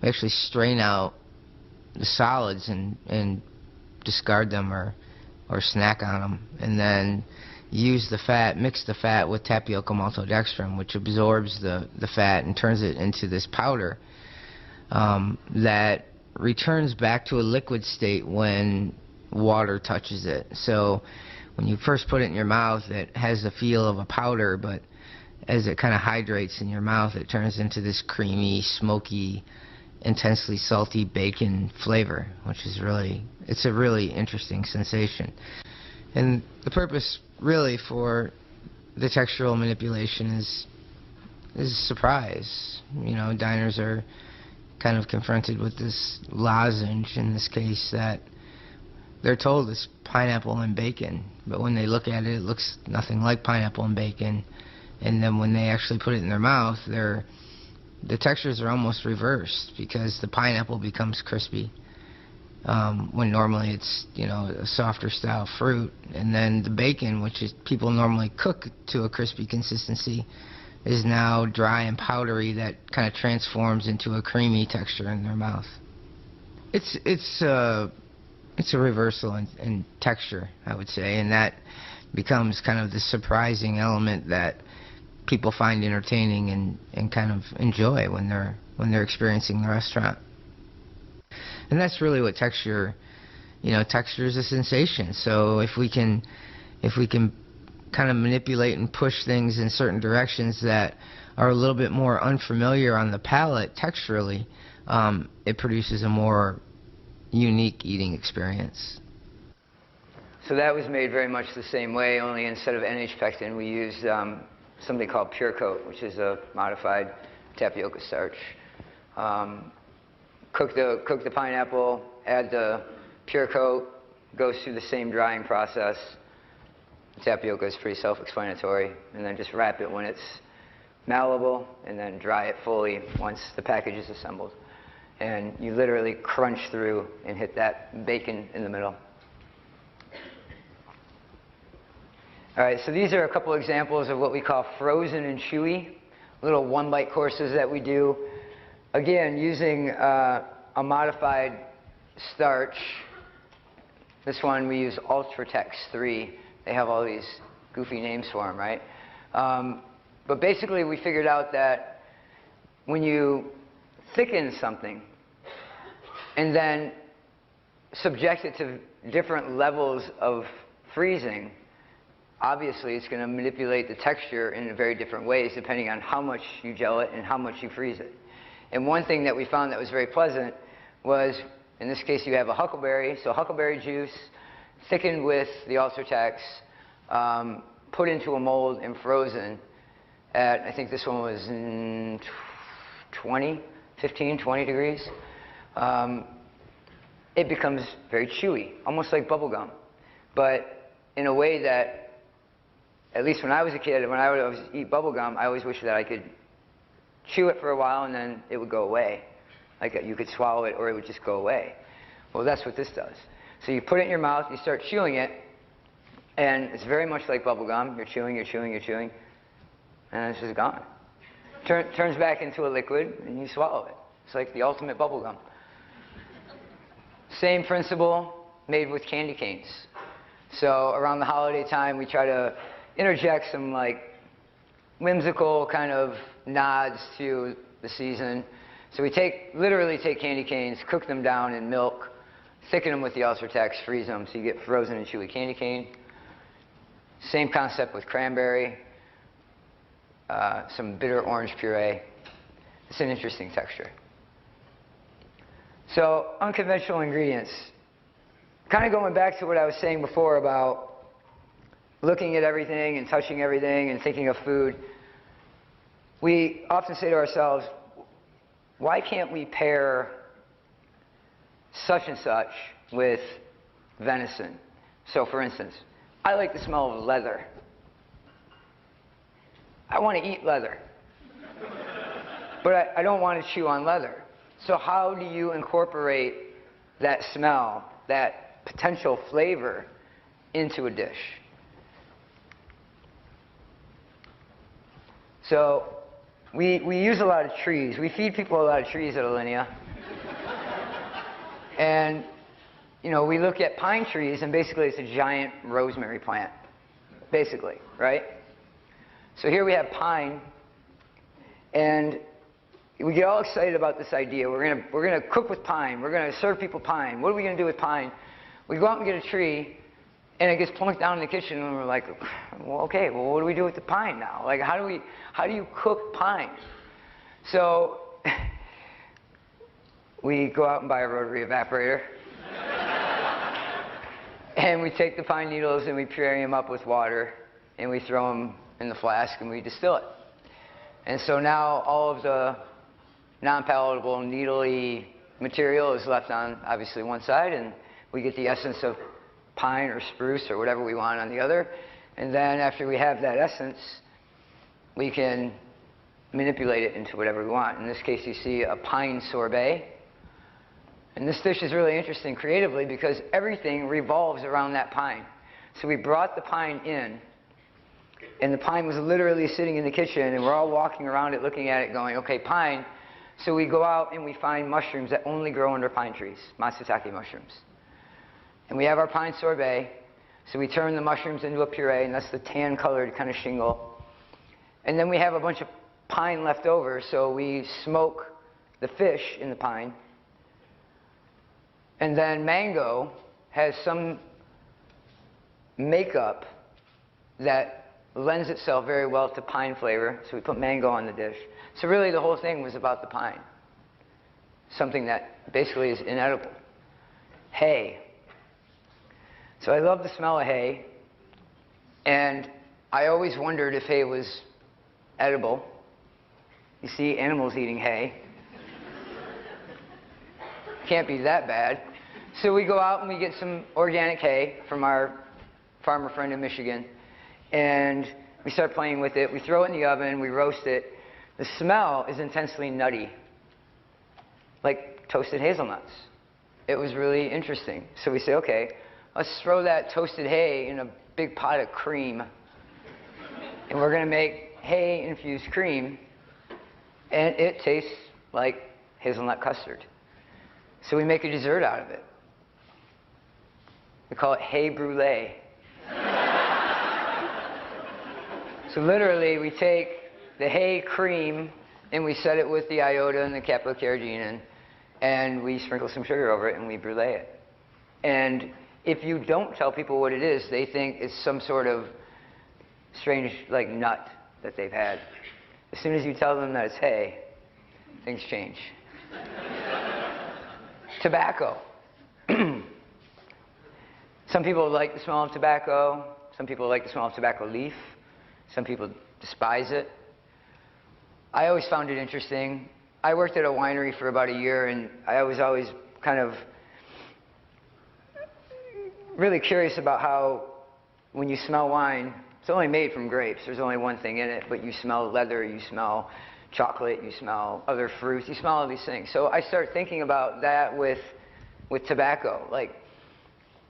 We actually strain out the solids and discard them or snack on them, and then use the fat, mix the fat with tapioca maltodextrin, which absorbs the fat and turns it into this powder that returns back to a liquid state when water touches it. So when you first put it in your mouth, it has the feel of a powder, but as it kind of hydrates in your mouth, it turns into this creamy, smoky, intensely salty bacon flavor, which is it's a really interesting sensation. And the purpose really for the textural manipulation is surprise. You know, diners are kind of confronted with this lozenge, in this case, that they're told is pineapple and bacon, but when they look at it, it looks nothing like pineapple and bacon. And then when they actually put it in their mouth, the textures are almost reversed, because the pineapple becomes crispy when normally it's, you know, a softer style fruit, and then the bacon, which is people normally cook to a crispy consistency, is now dry and powdery, that kind of transforms into a creamy texture in their mouth. It's a reversal in texture, I would say, and that becomes kind of the surprising element that people find entertaining and kind of enjoy when they're experiencing the restaurant. And that's really what texture, you know, texture is a sensation. So if we can kind of manipulate and push things in certain directions that are a little bit more unfamiliar on the palate texturally, it produces a more unique eating experience. So that was made very much the same way, only instead of NH-pectin, we used something called Pure Coat, which is a modified tapioca starch. Cook the pineapple, add the Pure Coat, goes through the same drying process. The tapioca is pretty self-explanatory, and then just wrap it when it's malleable, and then dry it fully once the package is assembled. And you literally crunch through and hit that bacon in the middle. All right, so these are a couple examples of what we call frozen and chewy, little one-bite courses that we do. Again, using a modified starch. This one we use Ultratex 3. They have all these goofy names for them, right? But basically we figured out that when you thicken something and then subject it to different levels of freezing, obviously it's going to manipulate the texture in very different ways depending on how much you gel it and how much you freeze it. And one thing that we found that was very pleasant was, in this case you have a huckleberry, so huckleberry juice thickened with the Ultratex, put into a mold and frozen at, I think this one was 15, 20 degrees. It becomes very chewy, almost like bubble gum, but in a way that, at least when I was a kid, when I would eat bubble gum, I always wished that I could chew it for a while and then it would go away. Like you could swallow it or it would just go away. Well, that's what this does. So you put it in your mouth, you start chewing it, and it's very much like bubble gum. You're chewing, you're chewing, you're chewing, and it's just gone. Turns back into a liquid and you swallow it. It's like the ultimate bubble gum. Same principle made with candy canes. So around the holiday time, we try to interject some like whimsical kind of nods to the season. So we literally take candy canes, cook them down in milk, thicken them with the Ultratex, freeze them, so you get frozen and chewy candy cane. Same concept with cranberry, some bitter orange puree. It's an interesting texture. So unconventional ingredients. Kind of going back to what I was saying before about looking at everything and touching everything and thinking of food. We often say to ourselves, why can't we pair such and such with venison? So for instance, I like the smell of leather. I want to eat leather, but I don't want to chew on leather. So how do you incorporate that smell, that potential flavor into a dish? So we use a lot of trees. We feed people a lot of trees at Alinea. And, you know, we look at pine trees, and basically it's a giant rosemary plant, basically, right? So here we have pine, and we get all excited about this idea. We're gonna cook with pine. We're gonna serve people pine. What are we gonna do with pine? We go out and get a tree, and it gets plunked down in the kitchen, and we're like, well, okay, well, what do we do with the pine now? Like, how do you cook pine? So we go out and buy a rotary evaporator. And we take the pine needles and we puree them up with water, and we throw them in the flask and we distill it. And so now all of the non-palatable, needly material is left on, obviously, one side, and we get the essence of pine or spruce or whatever we want on the other. And then after we have that essence, we can manipulate it into whatever we want. In this case, you see a pine sorbet. And this dish is really interesting creatively because everything revolves around that pine. So we brought the pine in, and the pine was literally sitting in the kitchen, and we're all walking around it looking at it going, okay, pine. So we go out and we find mushrooms that only grow under pine trees, matsutake mushrooms. And we have our pine sorbet. So we turn the mushrooms into a puree, and that's the tan-colored kind of shingle. And then we have a bunch of pine left over, so we smoke the fish in the pine. And then mango has some makeup that lends itself very well to pine flavor, so we put mango on the dish. So really the whole thing was about the pine, something that basically is inedible. Hay. So I love the smell of hay, and I always wondered if hay was edible. You see animals eating hay. Can't be that bad. So we go out and we get some organic hay from our farmer friend in Michigan, and we start playing with it. We throw it in the oven, we roast it. The smell is intensely nutty, like toasted hazelnuts. It was really interesting. So we say, okay, let's throw that toasted hay in a big pot of cream, and we're going to make hay-infused cream, and it tastes like hazelnut custard. So we make a dessert out of it. We call it hay brulee. So literally, we take the hay cream and we set it with the iota and the capocarrageenan, and we sprinkle some sugar over it and we brulee it. And if you don't tell people what it is, they think it's some sort of strange, like, nut that they've had. As soon as you tell them that it's hay, things change. Tobacco. Some people like the smell of tobacco. Some people like the smell of tobacco leaf. Some people despise it. I always found it interesting. I worked at a winery for about a year, and I was always kind of really curious about how when you smell wine, it's only made from grapes. There's only one thing in it, but you smell leather, you smell chocolate, you smell other fruits, you smell all these things. So I start thinking about that with tobacco. Like,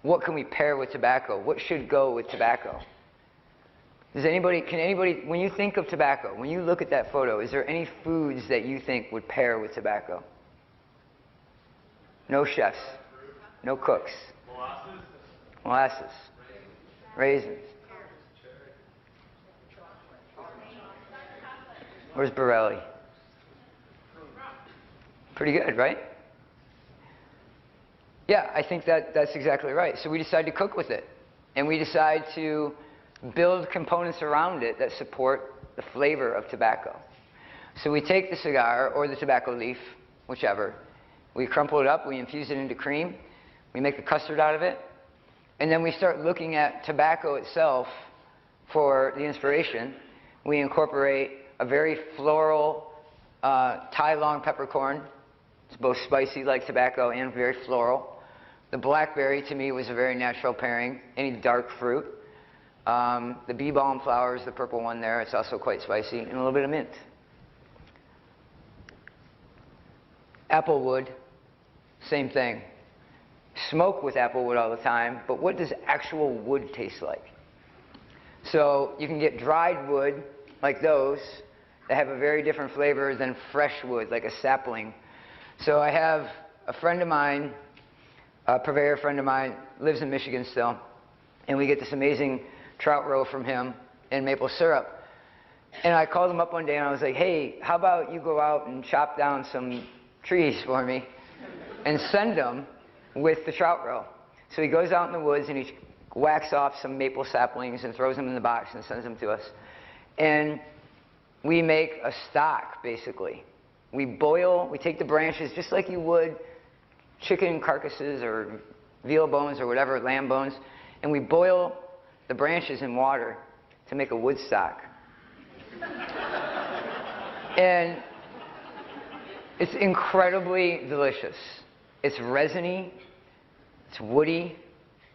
what can we pair with tobacco? What should go with tobacco? Can anybody, when you think of tobacco, when you look at that photo, is there any foods that you think would pair with tobacco? No chefs, no cooks. Molasses. Raisins. Where's Borelli? Pretty good, right? Yeah, I think that's exactly right. So we decide to cook with it. And we decide to build components around it that support the flavor of tobacco. So we take the cigar or the tobacco leaf, whichever. We crumple it up, we infuse it into cream, we make a custard out of it, and then we start looking at tobacco itself for the inspiration. We incorporate a very floral Thai long peppercorn. It's both spicy like tobacco and very floral. The blackberry, to me, was a very natural pairing. Any dark fruit. The bee balm flower is the purple one there. It's also quite spicy. And a little bit of mint. Applewood, same thing. Smoke with applewood all the time, but what does actual wood taste like? So you can get dried wood, like those, that have a very different flavor than fresh wood, like a sapling. So I have a friend of mine a purveyor friend of mine, lives in Michigan still, and we get this amazing trout roe from him and maple syrup. And I called him up one day and I was like, hey, how about you go out and chop down some trees for me and send them with the trout roe. So he goes out in the woods and he whacks off some maple saplings and throws them in the box and sends them to us. And we make a stock, basically. We take the branches just like you would chicken carcasses or veal bones or whatever, lamb bones, and we boil the branches in water to make a wood stock. And it's incredibly delicious. It's resiny, it's woody,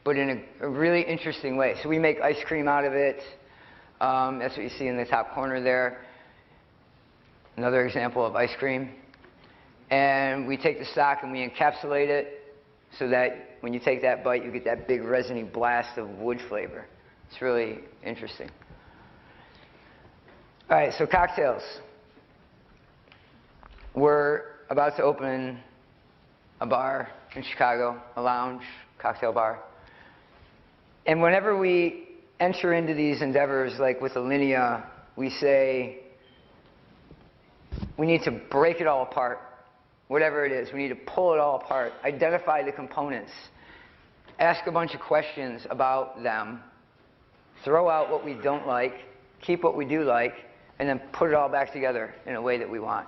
but in a really interesting way. So we make ice cream out of it. That's what you see in the top corner there. Another example of ice cream. And we take the stock and we encapsulate it so that when you take that bite, you get that big resiny blast of wood flavor. It's really interesting. All right, so cocktails. We're about to open a bar in Chicago, a lounge, cocktail bar. And whenever we enter into these endeavors, like with Alinea, we say, we need to break it all apart, whatever it is. We need to pull it all apart, identify the components, ask a bunch of questions about them, throw out what we don't like, keep what we do like, and then put it all back together in a way that we want.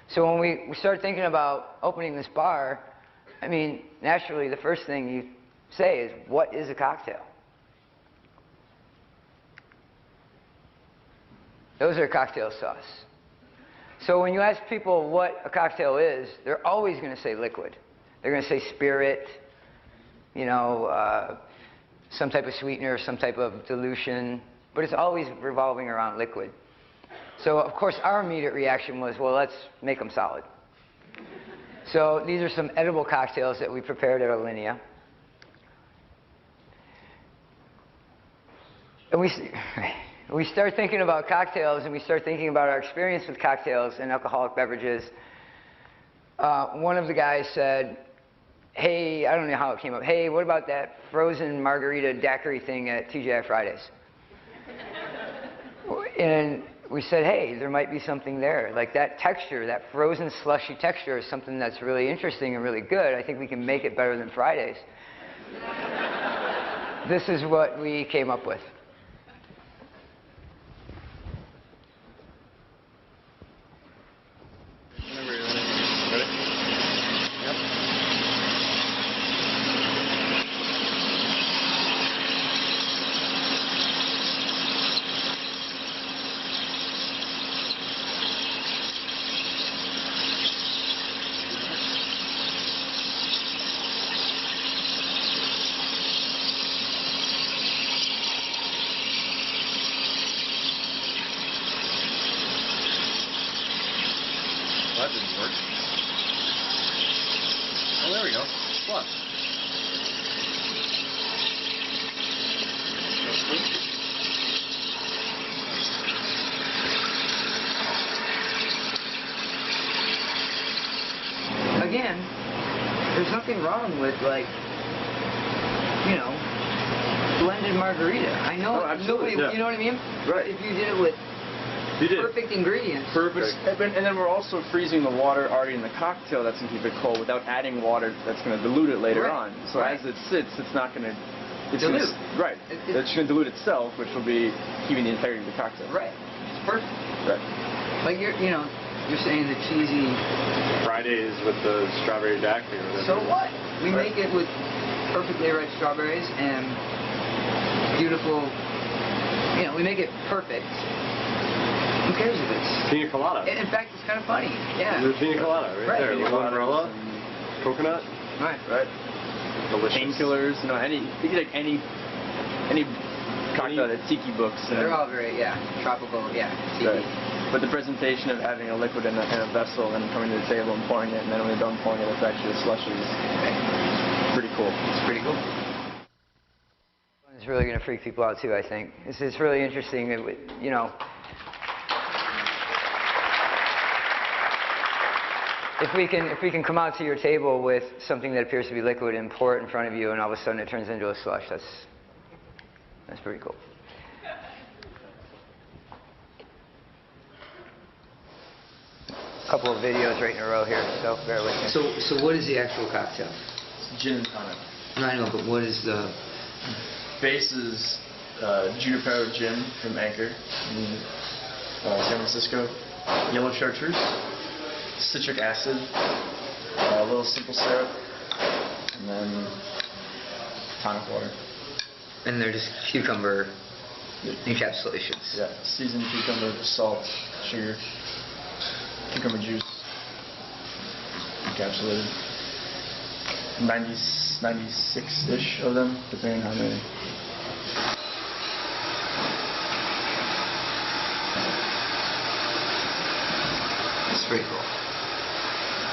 So when we start thinking about opening this bar, I mean, naturally, the first thing you say is, what is a cocktail? Those are cocktail sauce. So when you ask people what a cocktail is, they're always going to say liquid. They're going to say spirit, you know, some type of sweetener, some type of dilution, but it's always revolving around liquid. So of course our immediate reaction was, well, let's make them solid. So these are some edible cocktails that we prepared at Alinea. And we start thinking about cocktails and we start thinking about our experience with cocktails and alcoholic beverages. One of the guys said, hey, I don't know how it came up, hey, what about that frozen margarita daiquiri thing at TGI Fridays? And we said, hey, there might be something there. Like that texture, that frozen slushy texture is something that's really interesting and really good. I think we can make it better than Fridays. This is what we came up with. That didn't work. Oh, there we go. Plus. Again, there's nothing wrong with, like, you know, blended margarita. I know, oh, absolutely, yeah. You know what I mean? Right. If you did it with perfect ingredients. Perfect. And then we're also freezing the water already in the cocktail that's going to keep it cold without adding water that's going to dilute it later on. So as it sits, it's not going to dilute. Right. It's going to dilute itself, which will be keeping the integrity of the cocktail. Right. It's perfect. Right. Like you're saying the cheesy Fridays with the strawberry daiquiri. So what? We make it with perfectly ripe strawberries and beautiful. You know, we make it perfect. Who cares if it's Pina colada. In fact, it's kind of funny. Yeah. There's pina colada right there. Pina colada. Umbrella, coconut. Right. Right. Delicious. Painkillers. You know, you can take any cocktail, the tiki books. They're all very tropical. Yeah. Tiki. Right. But the presentation of having a liquid in a vessel and coming to the table and pouring it, and then when you're done pouring it, it's actually a slushy. It's pretty cool. It's pretty cool. It's really going to freak people out too, I think. It's really interesting. You know. if we can come out to your table with something that appears to be liquid and pour it in front of you, and all of a sudden it turns into a slush, that's pretty cool. A couple of videos right in a row here, so bear with me. So what is the actual cocktail? Gin and tonic. I know, but what is the... Base is juniper gin from Anchor in San Francisco. Yellow chartreuse, citric acid, a little simple syrup, and then tonic water. And they're just cucumber encapsulations. Yeah, seasoned cucumber, salt, sugar, cucumber juice, encapsulated. 96-ish of them, depending on how many. It's pretty cool.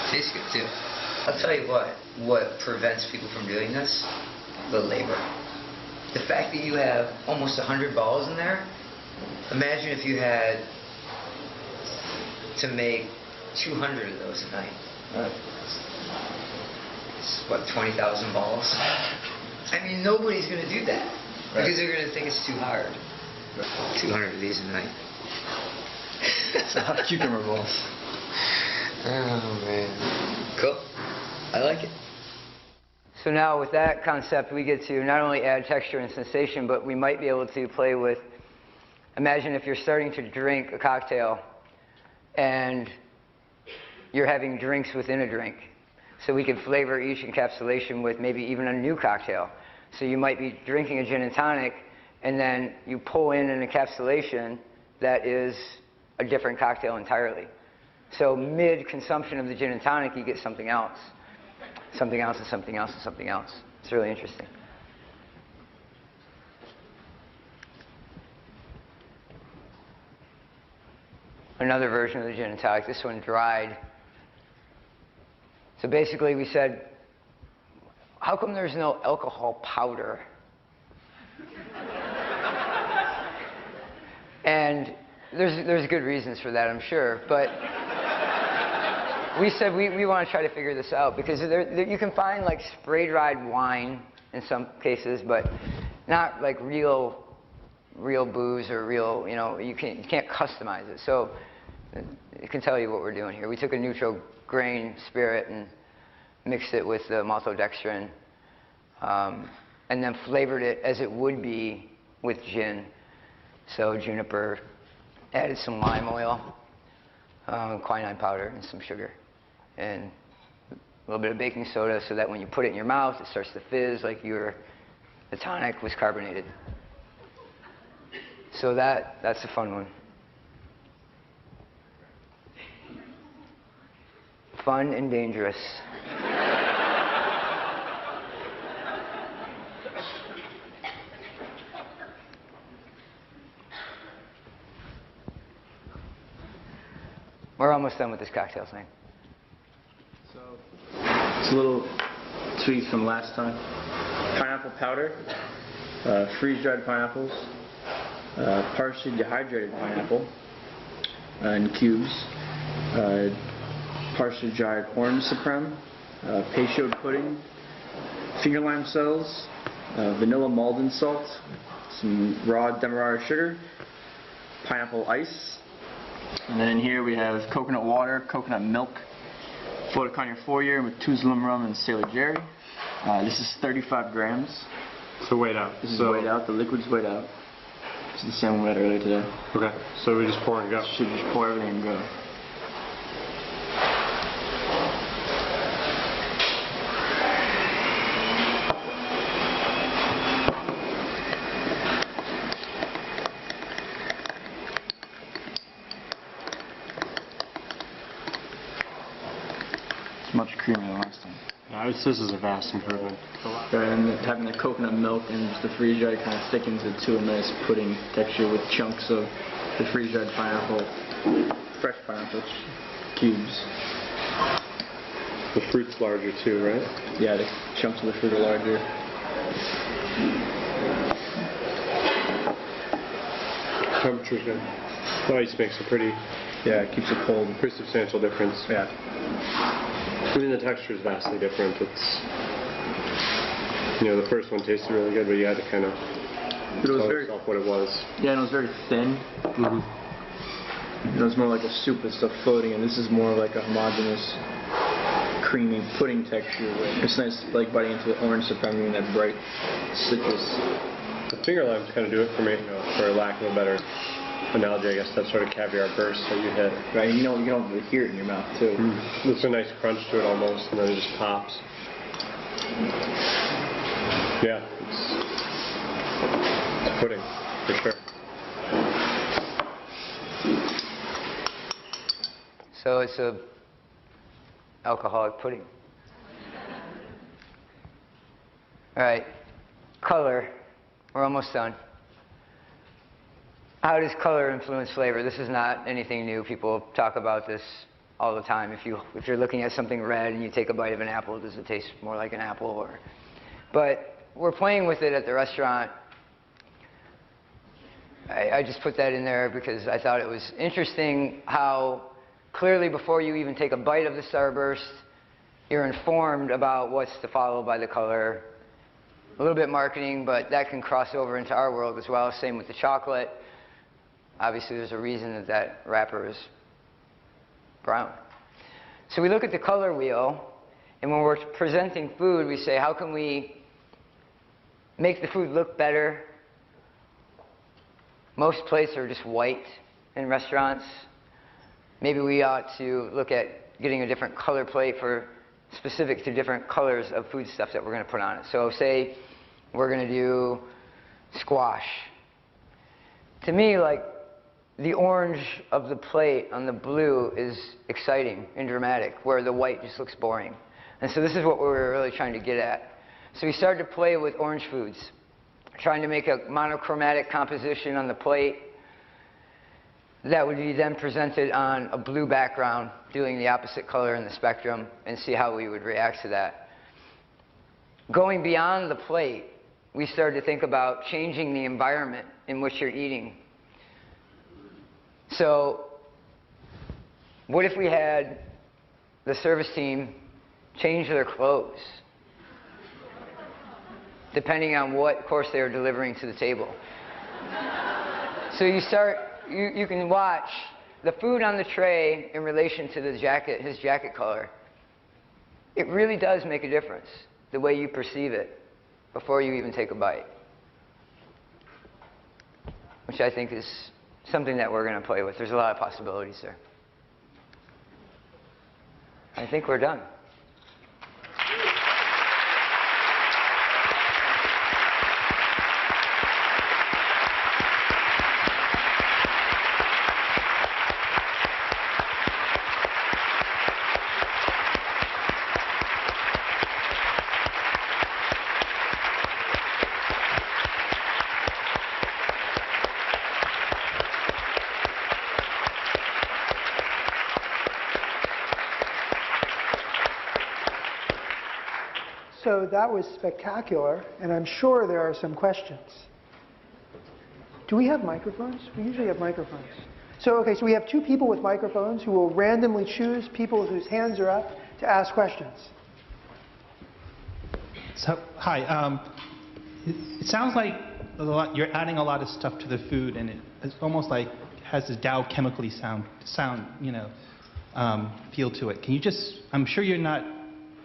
Tastes good too. I'll tell you what prevents people from doing this? The labor. The fact that you have almost 100 bottles in there, imagine if you had to make 200 of those a night. It's what, 20,000 bottles? I mean, nobody's going to do that because they're going to think it's too hard. 200 of these a night. It's a hot cucumber balls. Oh man. Cool. I like it. So now with that concept, we get to not only add texture and sensation, but we might be able to play with, imagine if you're starting to drink a cocktail and you're having drinks within a drink. So we could flavor each encapsulation with maybe even a new cocktail. So you might be drinking a gin and tonic, and then you pull in an encapsulation that is a different cocktail entirely. So mid-consumption of the gin and tonic, you get something else. Something else and something else and something else. It's really interesting. Another version of the gin and tonic, this one dried. So basically we said, how come there's no alcohol powder? And there's good reasons for that, I'm sure, but we said we want to try to figure this out because you can find like spray-dried wine in some cases, but not like real booze or real, you can't customize it. So I can tell you what we're doing here. We took a neutral grain spirit and mixed it with the maltodextrin, and then flavored it as it would be with gin. So juniper, added some lime oil, quinine powder, and some sugar, and a little bit of baking soda so that when you put it in your mouth, it starts to fizz like the tonic was carbonated. So that's a fun one. Fun and dangerous. We're almost done with this cocktail thing. So it's a little tweak from last time. Pineapple powder, freeze-dried pineapples, partially dehydrated pineapple in cubes, partially dried orange supreme, pasteurized pudding, finger lime cells, vanilla Malden salt, some raw demerara sugar, pineapple ice, and then in here we have coconut water, coconut milk, Florida 4-year with Tuzlum rum and Sailor Jerry. This is 35 grams. So weighed out. This is weighed out. The liquid's weighed out. This is the same one we had earlier today. Okay. So we just pour and go. Should just pour everything and go. Much creamier than last time. This is a vast improvement. And having the coconut milk and just the freeze-dried kind of thickens it to a nice pudding texture with chunks of the freeze-dried pineapple, fresh pineapple cubes. The fruit's larger too, right? Yeah, the chunks of the fruit are larger. Temperature's good. The ice makes a pretty Yeah, it keeps it cold. substantial difference. Yeah. I mean, the texture is vastly different. It's, you know, the first one tasted really good, but you had to kind of tell yourself what it was. Yeah, and it was very thin. Mm-hmm. It was more like a soup with stuff floating, and this is more like a homogeneous, creamy pudding texture. It's nice, like biting into the orange supreme and that bright citrus. The finger limes kind of do it for me, for lack of a better analogy, I guess. That sort of caviar burst that you hit. Right, you don't really hear it in your mouth too. There's a nice crunch to it almost, and then it just pops. Yeah, it's pudding, for sure. So it's a alcoholic pudding. All right, color. We're almost done. How does color influence flavor? This is not anything new. People talk about this all the time. If you're looking at something red and you take a bite of an apple, does it taste more like an apple? But we're playing with it at the restaurant. I just put that in there because I thought it was interesting how clearly before you even take a bite of the Starburst, you're informed about what's to follow by the color. A little bit marketing, but that can cross over into our world as well. Same with the chocolate. Obviously, there's a reason that wrapper is brown. So we look at the color wheel, and when we're presenting food, we say, how can we make the food look better? Most plates are just white in restaurants. Maybe we ought to look at getting a different color plate for specific to different colors of foodstuffs that we're going to put on it. So say we're going to do squash. To me, like, the orange of the plate on the blue is exciting and dramatic, where the white just looks boring. And so this is what we were really trying to get at. So we started to play with orange foods, trying to make a monochromatic composition on the plate that would be then presented on a blue background, doing the opposite color in the spectrum, and see how we would react to that. Going beyond the plate, we started to think about changing the environment in which you're eating. So what if we had the service team change their clothes depending on what course they were delivering to the table? So you can watch the food on the tray in relation to the jacket, his jacket color. It really does make a difference, the way you perceive it before you even take a bite, which I think is something that we're going to play with. There's a lot of possibilities there. I think we're done. So that was spectacular, and I'm sure there are some questions. Do we have microphones? We usually have microphones. So we have two people with microphones who will randomly choose people whose hands are up to ask questions. So, hi. It sounds like you're adding a lot of stuff to the food, and it's almost like has this Dow chemically sound feel to it. Can you just? I'm sure you're not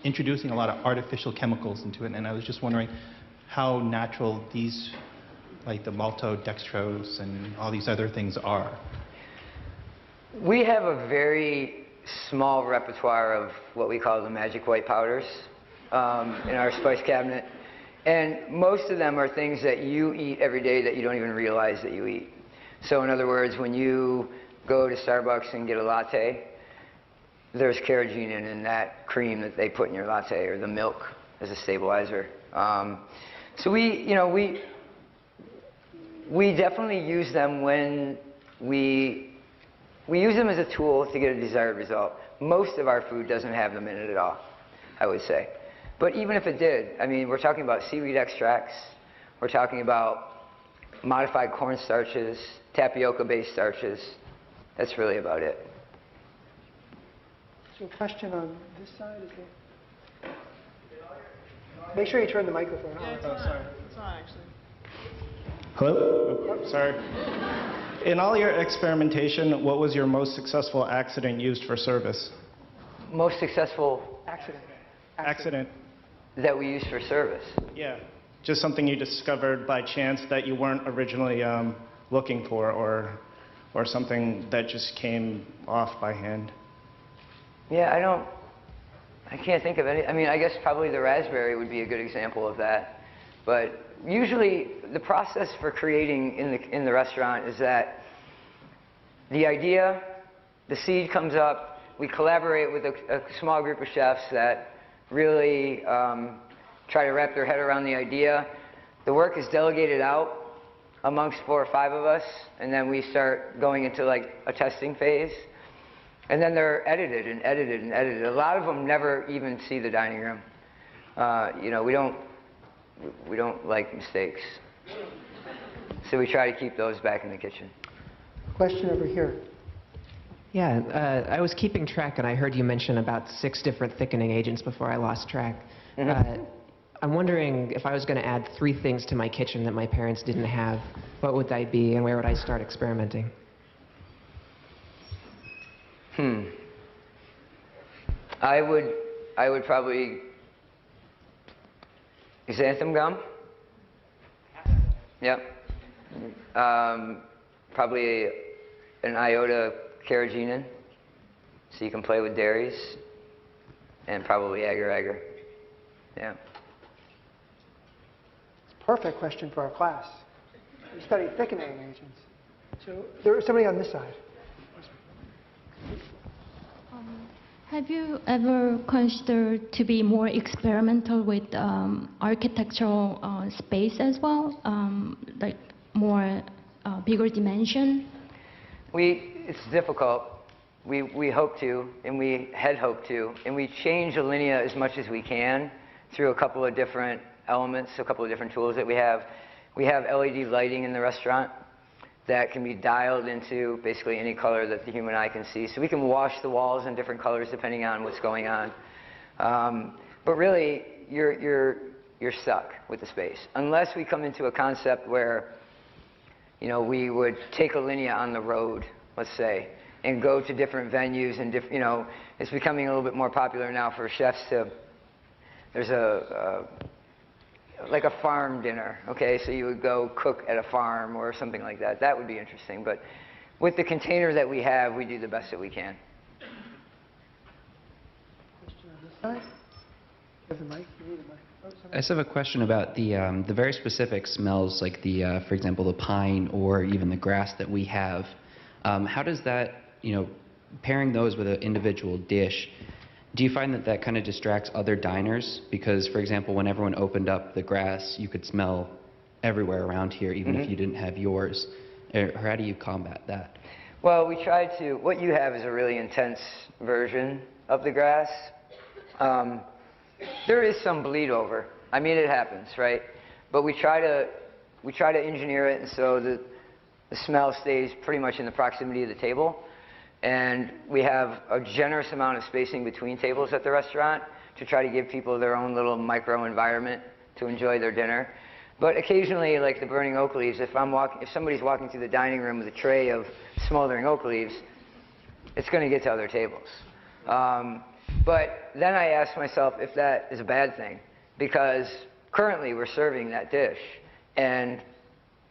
introducing a lot of artificial chemicals into it, and I was just wondering how natural these, like the maltodextrose and all these other things are. We have a very small repertoire of what we call the magic white powders in our spice cabinet, and most of them are things that you eat every day that you don't even realize that you eat. So in other words, when you go to Starbucks and get a latte, there's carrageenan in that cream that they put in your latte, or the milk as a stabilizer. So we definitely use them when we use them as a tool to get a desired result. Most of our food doesn't have them in it at all, I would say. But even if it did, I mean, we're talking about seaweed extracts, we're talking about modified corn starches, tapioca-based starches. That's really about it. So a question on this side is there? Make sure you turn the microphone on. Yeah, it's on. Sorry. It's on, actually. Hello? Oh, sorry. In all your experimentation, what was your most successful accident used for service? Most successful Accident. that we use for service. Yeah. Just something you discovered by chance that you weren't originally looking for, or something that just came off by hand. Yeah, I can't think of any. I mean, I guess probably the raspberry would be a good example of that. But usually the process for creating in the restaurant is that the idea, the seed comes up, we collaborate with a small group of chefs that really try to wrap their head around the idea. The work is delegated out amongst 4 or 5 of us, and then we start going into like a testing phase. And then they're edited and edited and edited. A lot of them never even see the dining room. You know, we don't like mistakes. So we try to keep those back in the kitchen. Question over here. Yeah, I was keeping track, and I heard you mention about 6 different thickening agents before I lost track. I'm wondering if I was going to add 3 things to my kitchen that my parents didn't have, what would they be, and where would I start experimenting? I would probably xanthan gum. Yep. Probably an iota carrageenan, so you can play with dairies, and probably agar-agar. Yeah. It's a perfect question for our class. We study thickening agents. So there's somebody on this side. Have you ever considered to be more experimental with architectural space as well, like more bigger dimension? It's difficult. We hope to, and we had hoped to, and we change the linea as much as we can through a couple of different elements, a couple of different tools that we have. We have LED lighting in the restaurant that can be dialed into basically any color that the human eye can see. So we can wash the walls in different colors depending on what's going on. But really, you're stuck with the space. Unless we come into a concept where, you know, we would take a linea on the road, let's say, and go to different venues and you know, it's becoming a little bit more popular now for chefs to, there's like a farm dinner, okay? So you would go cook at a farm or something like that. That would be interesting. But with the container that we have, we do the best that we can. Question on this side? You have the mic? You need a mic. Oh, I just have a question about the very specific smells, like the, for example, the pine or even the grass that we have. How does that, you know, pairing those with an individual dish, do you find that that kind of distracts other diners? Because, for example, when everyone opened up the grass, you could smell everywhere around here, even if you didn't have yours. Or how do you combat that? Well, we try to, what you have is a really intense version of the grass. There is some bleed over. I mean, it happens, right? But we try to engineer it and so that the smell stays pretty much in the proximity of the table. And we have a generous amount of spacing between tables at the restaurant to try to give people their own little micro environment to enjoy their dinner. But occasionally, like the burning oak leaves, if somebody's walking through the dining room with a tray of smoldering oak leaves, it's going to get to other tables. But then I ask myself if that is a bad thing, because currently we're serving that dish, and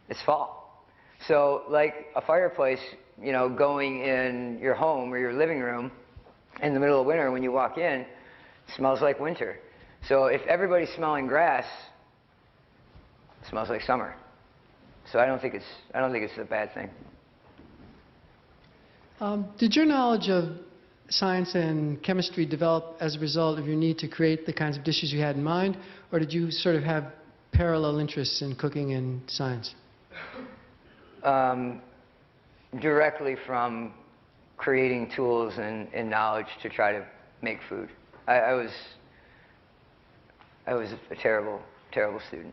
it's fall. So like a fireplace, you know, going in your home or your living room in the middle of winter when you walk in, it smells like winter. So if everybody's smelling grass, it smells like summer. So I don't think it's a bad thing. Did your knowledge of science and chemistry develop as a result of your need to create the kinds of dishes you had in mind, or did you sort of have parallel interests in cooking and science? Directly from creating tools and knowledge to try to make food. I was a terrible student.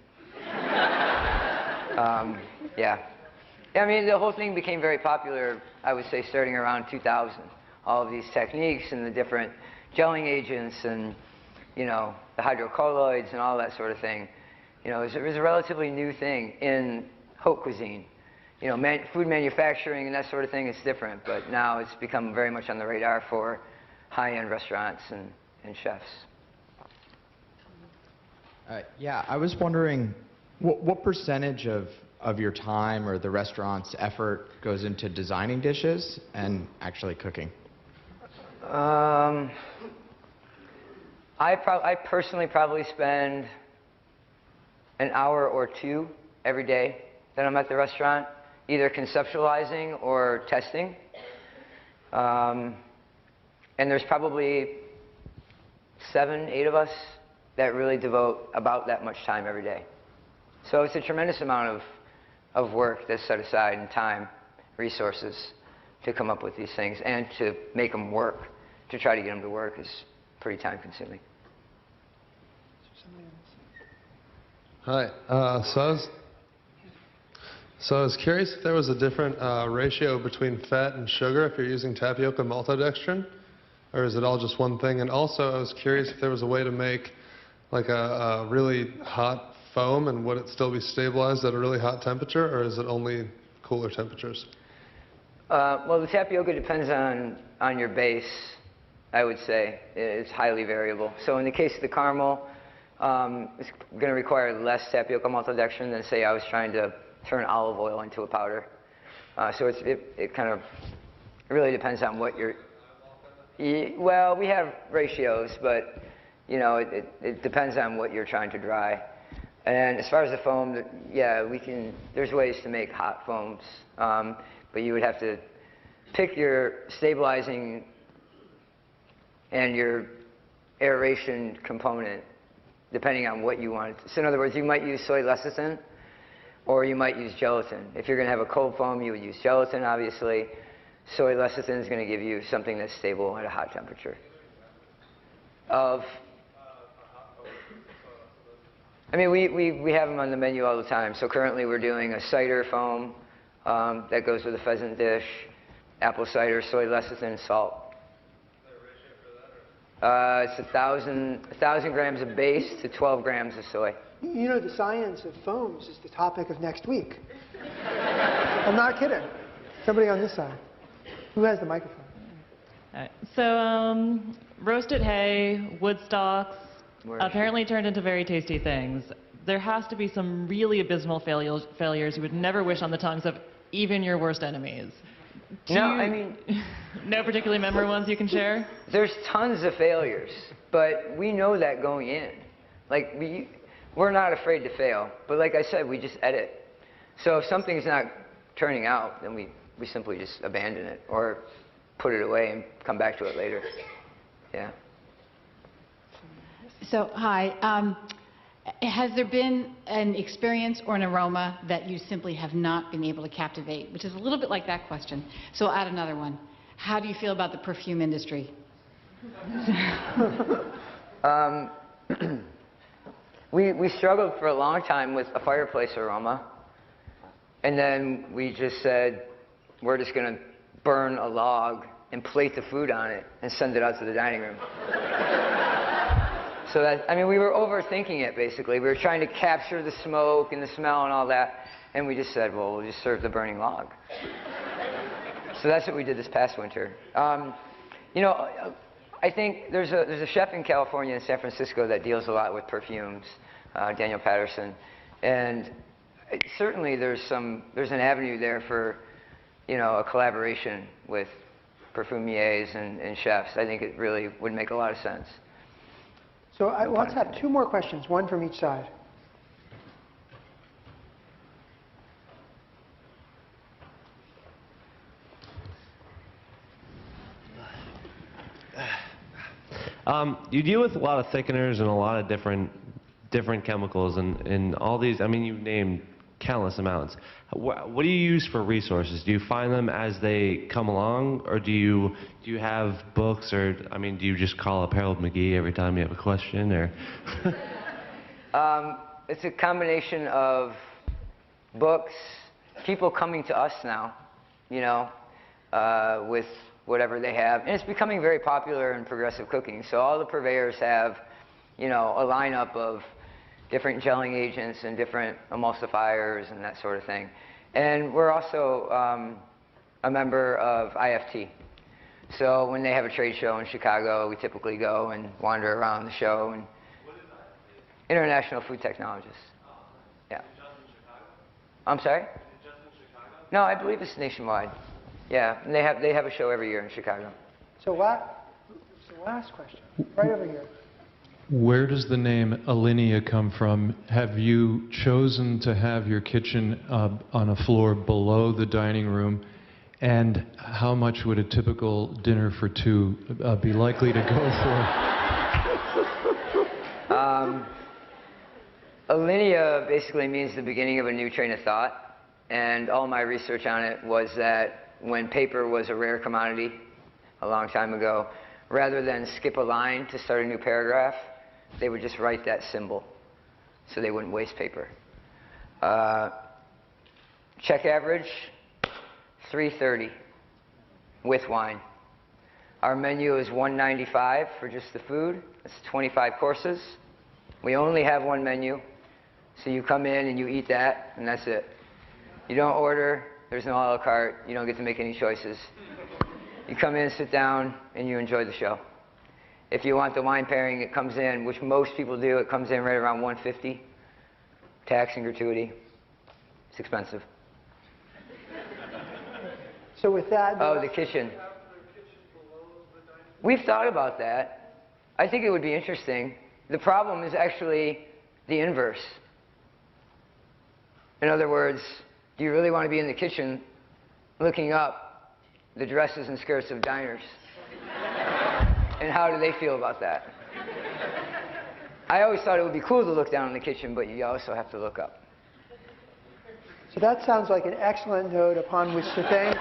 Yeah. I mean, the whole thing became very popular, I would say, starting around 2000, all of these techniques and the different gelling agents and, you know, the hydrocolloids and all that sort of thing. You know, it was a relatively new thing in haute cuisine. You know, food manufacturing and that sort of thing is different, but now it's become very much on the radar for high-end restaurants and chefs. Yeah, I was wondering, what percentage of your time or the restaurant's effort goes into designing dishes and actually cooking? I personally probably spend an hour or two every day that I'm at the restaurant, either conceptualizing or testing. And there's probably 7, 8 of us that really devote about that much time every day. So it's a tremendous amount of work that's set aside and time, resources to come up with these things and to make them work. To try to get them to work is pretty time consuming. Hi. So I was curious if there was a different ratio between fat and sugar if you're using tapioca maltodextrin, or is it all just one thing? And also I was curious if there was a way to make like a really hot foam, and would it still be stabilized at a really hot temperature, or is it only cooler temperatures? Well, the tapioca depends on your base, I would say. It's highly variable. So in the case of the caramel, it's going to require less tapioca maltodextrin than, say, I was trying to turn olive oil into a powder. So it kind of really depends on what you're... Well, we have ratios, but you know, it depends on what you're trying to dry. And as far as the foam, yeah, there's ways to make hot foams, but you would have to pick your stabilizing and your aeration component depending on what you want. So in other words, you might use soy lecithin or you might use gelatin. If you're going to have a cold foam, you would use gelatin, obviously. Soy lecithin is going to give you something that's stable at a hot temperature. I mean, we have them on the menu all the time. So currently we're doing a cider foam that goes with a pheasant dish, apple cider, soy lecithin, salt. It's 1,000 grams of base to 12 grams of soy. You know, the science of foams is the topic of next week. I'm not kidding. Somebody on this side. Who has the microphone? So roasted hay, wood stocks, apparently turned into very tasty things. There has to be some really abysmal failures you would never wish on the tongues of even your worst enemies. I mean... No particularly memorable ones you can share? There's tons of failures, but we know that going in. Like, we're not afraid to fail, but like I said, we just edit. So if something's not turning out, then we simply just abandon it or put it away and come back to it later. Yeah. So, hi. Has there been an experience or an aroma that you simply have not been able to captivate, which is a little bit like that question? So I'll add another one. How do you feel about the perfume industry? We struggled for a long time with a fireplace aroma, and then we just said, we're just going to burn a log and plate the food on it and send it out to the dining room. So that, I mean, we were overthinking it, basically. We were trying to capture the smoke and the smell and all that, and we just said, well, we'll just serve the burning log. So that's what we did this past winter. You know, I think there's a chef in California and San Francisco that deals a lot with perfumes, Daniel Patterson, and certainly there's an avenue there for, you know, a collaboration with perfumiers and chefs. I think it really would make a lot of sense. So let's have 2 more questions, one from each side. You deal with a lot of thickeners and a lot of different chemicals and all these. I mean, you've named countless amounts. What do you use for resources? Do you find them as they come along, or do you have books, or I mean, do you just call up Harold McGee every time you have a question, or? It's a combination of books, people coming to us now, you know, with whatever they have. And it's becoming very popular in progressive cooking. So all the purveyors have, you know, a lineup of different gelling agents and different emulsifiers and that sort of thing. And we're also a member of IFT. So when they have a trade show in Chicago, we typically go and wander around the show. And International Food Technologists. Yeah. I'm sorry? No, I believe it's nationwide. Yeah, and they have a show every year in Chicago. So last question, right over here. Where does the name Alinea come from? Have you chosen to have your kitchen on a floor below the dining room? And how much would a typical dinner for two be likely to go for? Alinea basically means the beginning of a new train of thought. And all my research on it was that when paper was a rare commodity a long time ago, rather than skip a line to start a new paragraph, they would just write that symbol so they wouldn't waste paper. Check average, $3.30 with wine. Our menu is $195 for just the food. That's 25 courses. We only have one menu, so you come in and you eat that, and that's it. You don't order, there's no a la carte, you don't get to make any choices. You come in, sit down, and you enjoy the show. If you want the wine pairing, it comes in, which most people do, it comes in right around $150, tax and gratuity. It's expensive. So with that... Oh, the kitchen. We've thought about that. I think it would be interesting. The problem is actually the inverse. In other words, do you really want to be in the kitchen looking up the dresses and skirts of diners? And how do they feel about that? I always thought it would be cool to look down in the kitchen, but you also have to look up. So that sounds like an excellent note upon which to thank.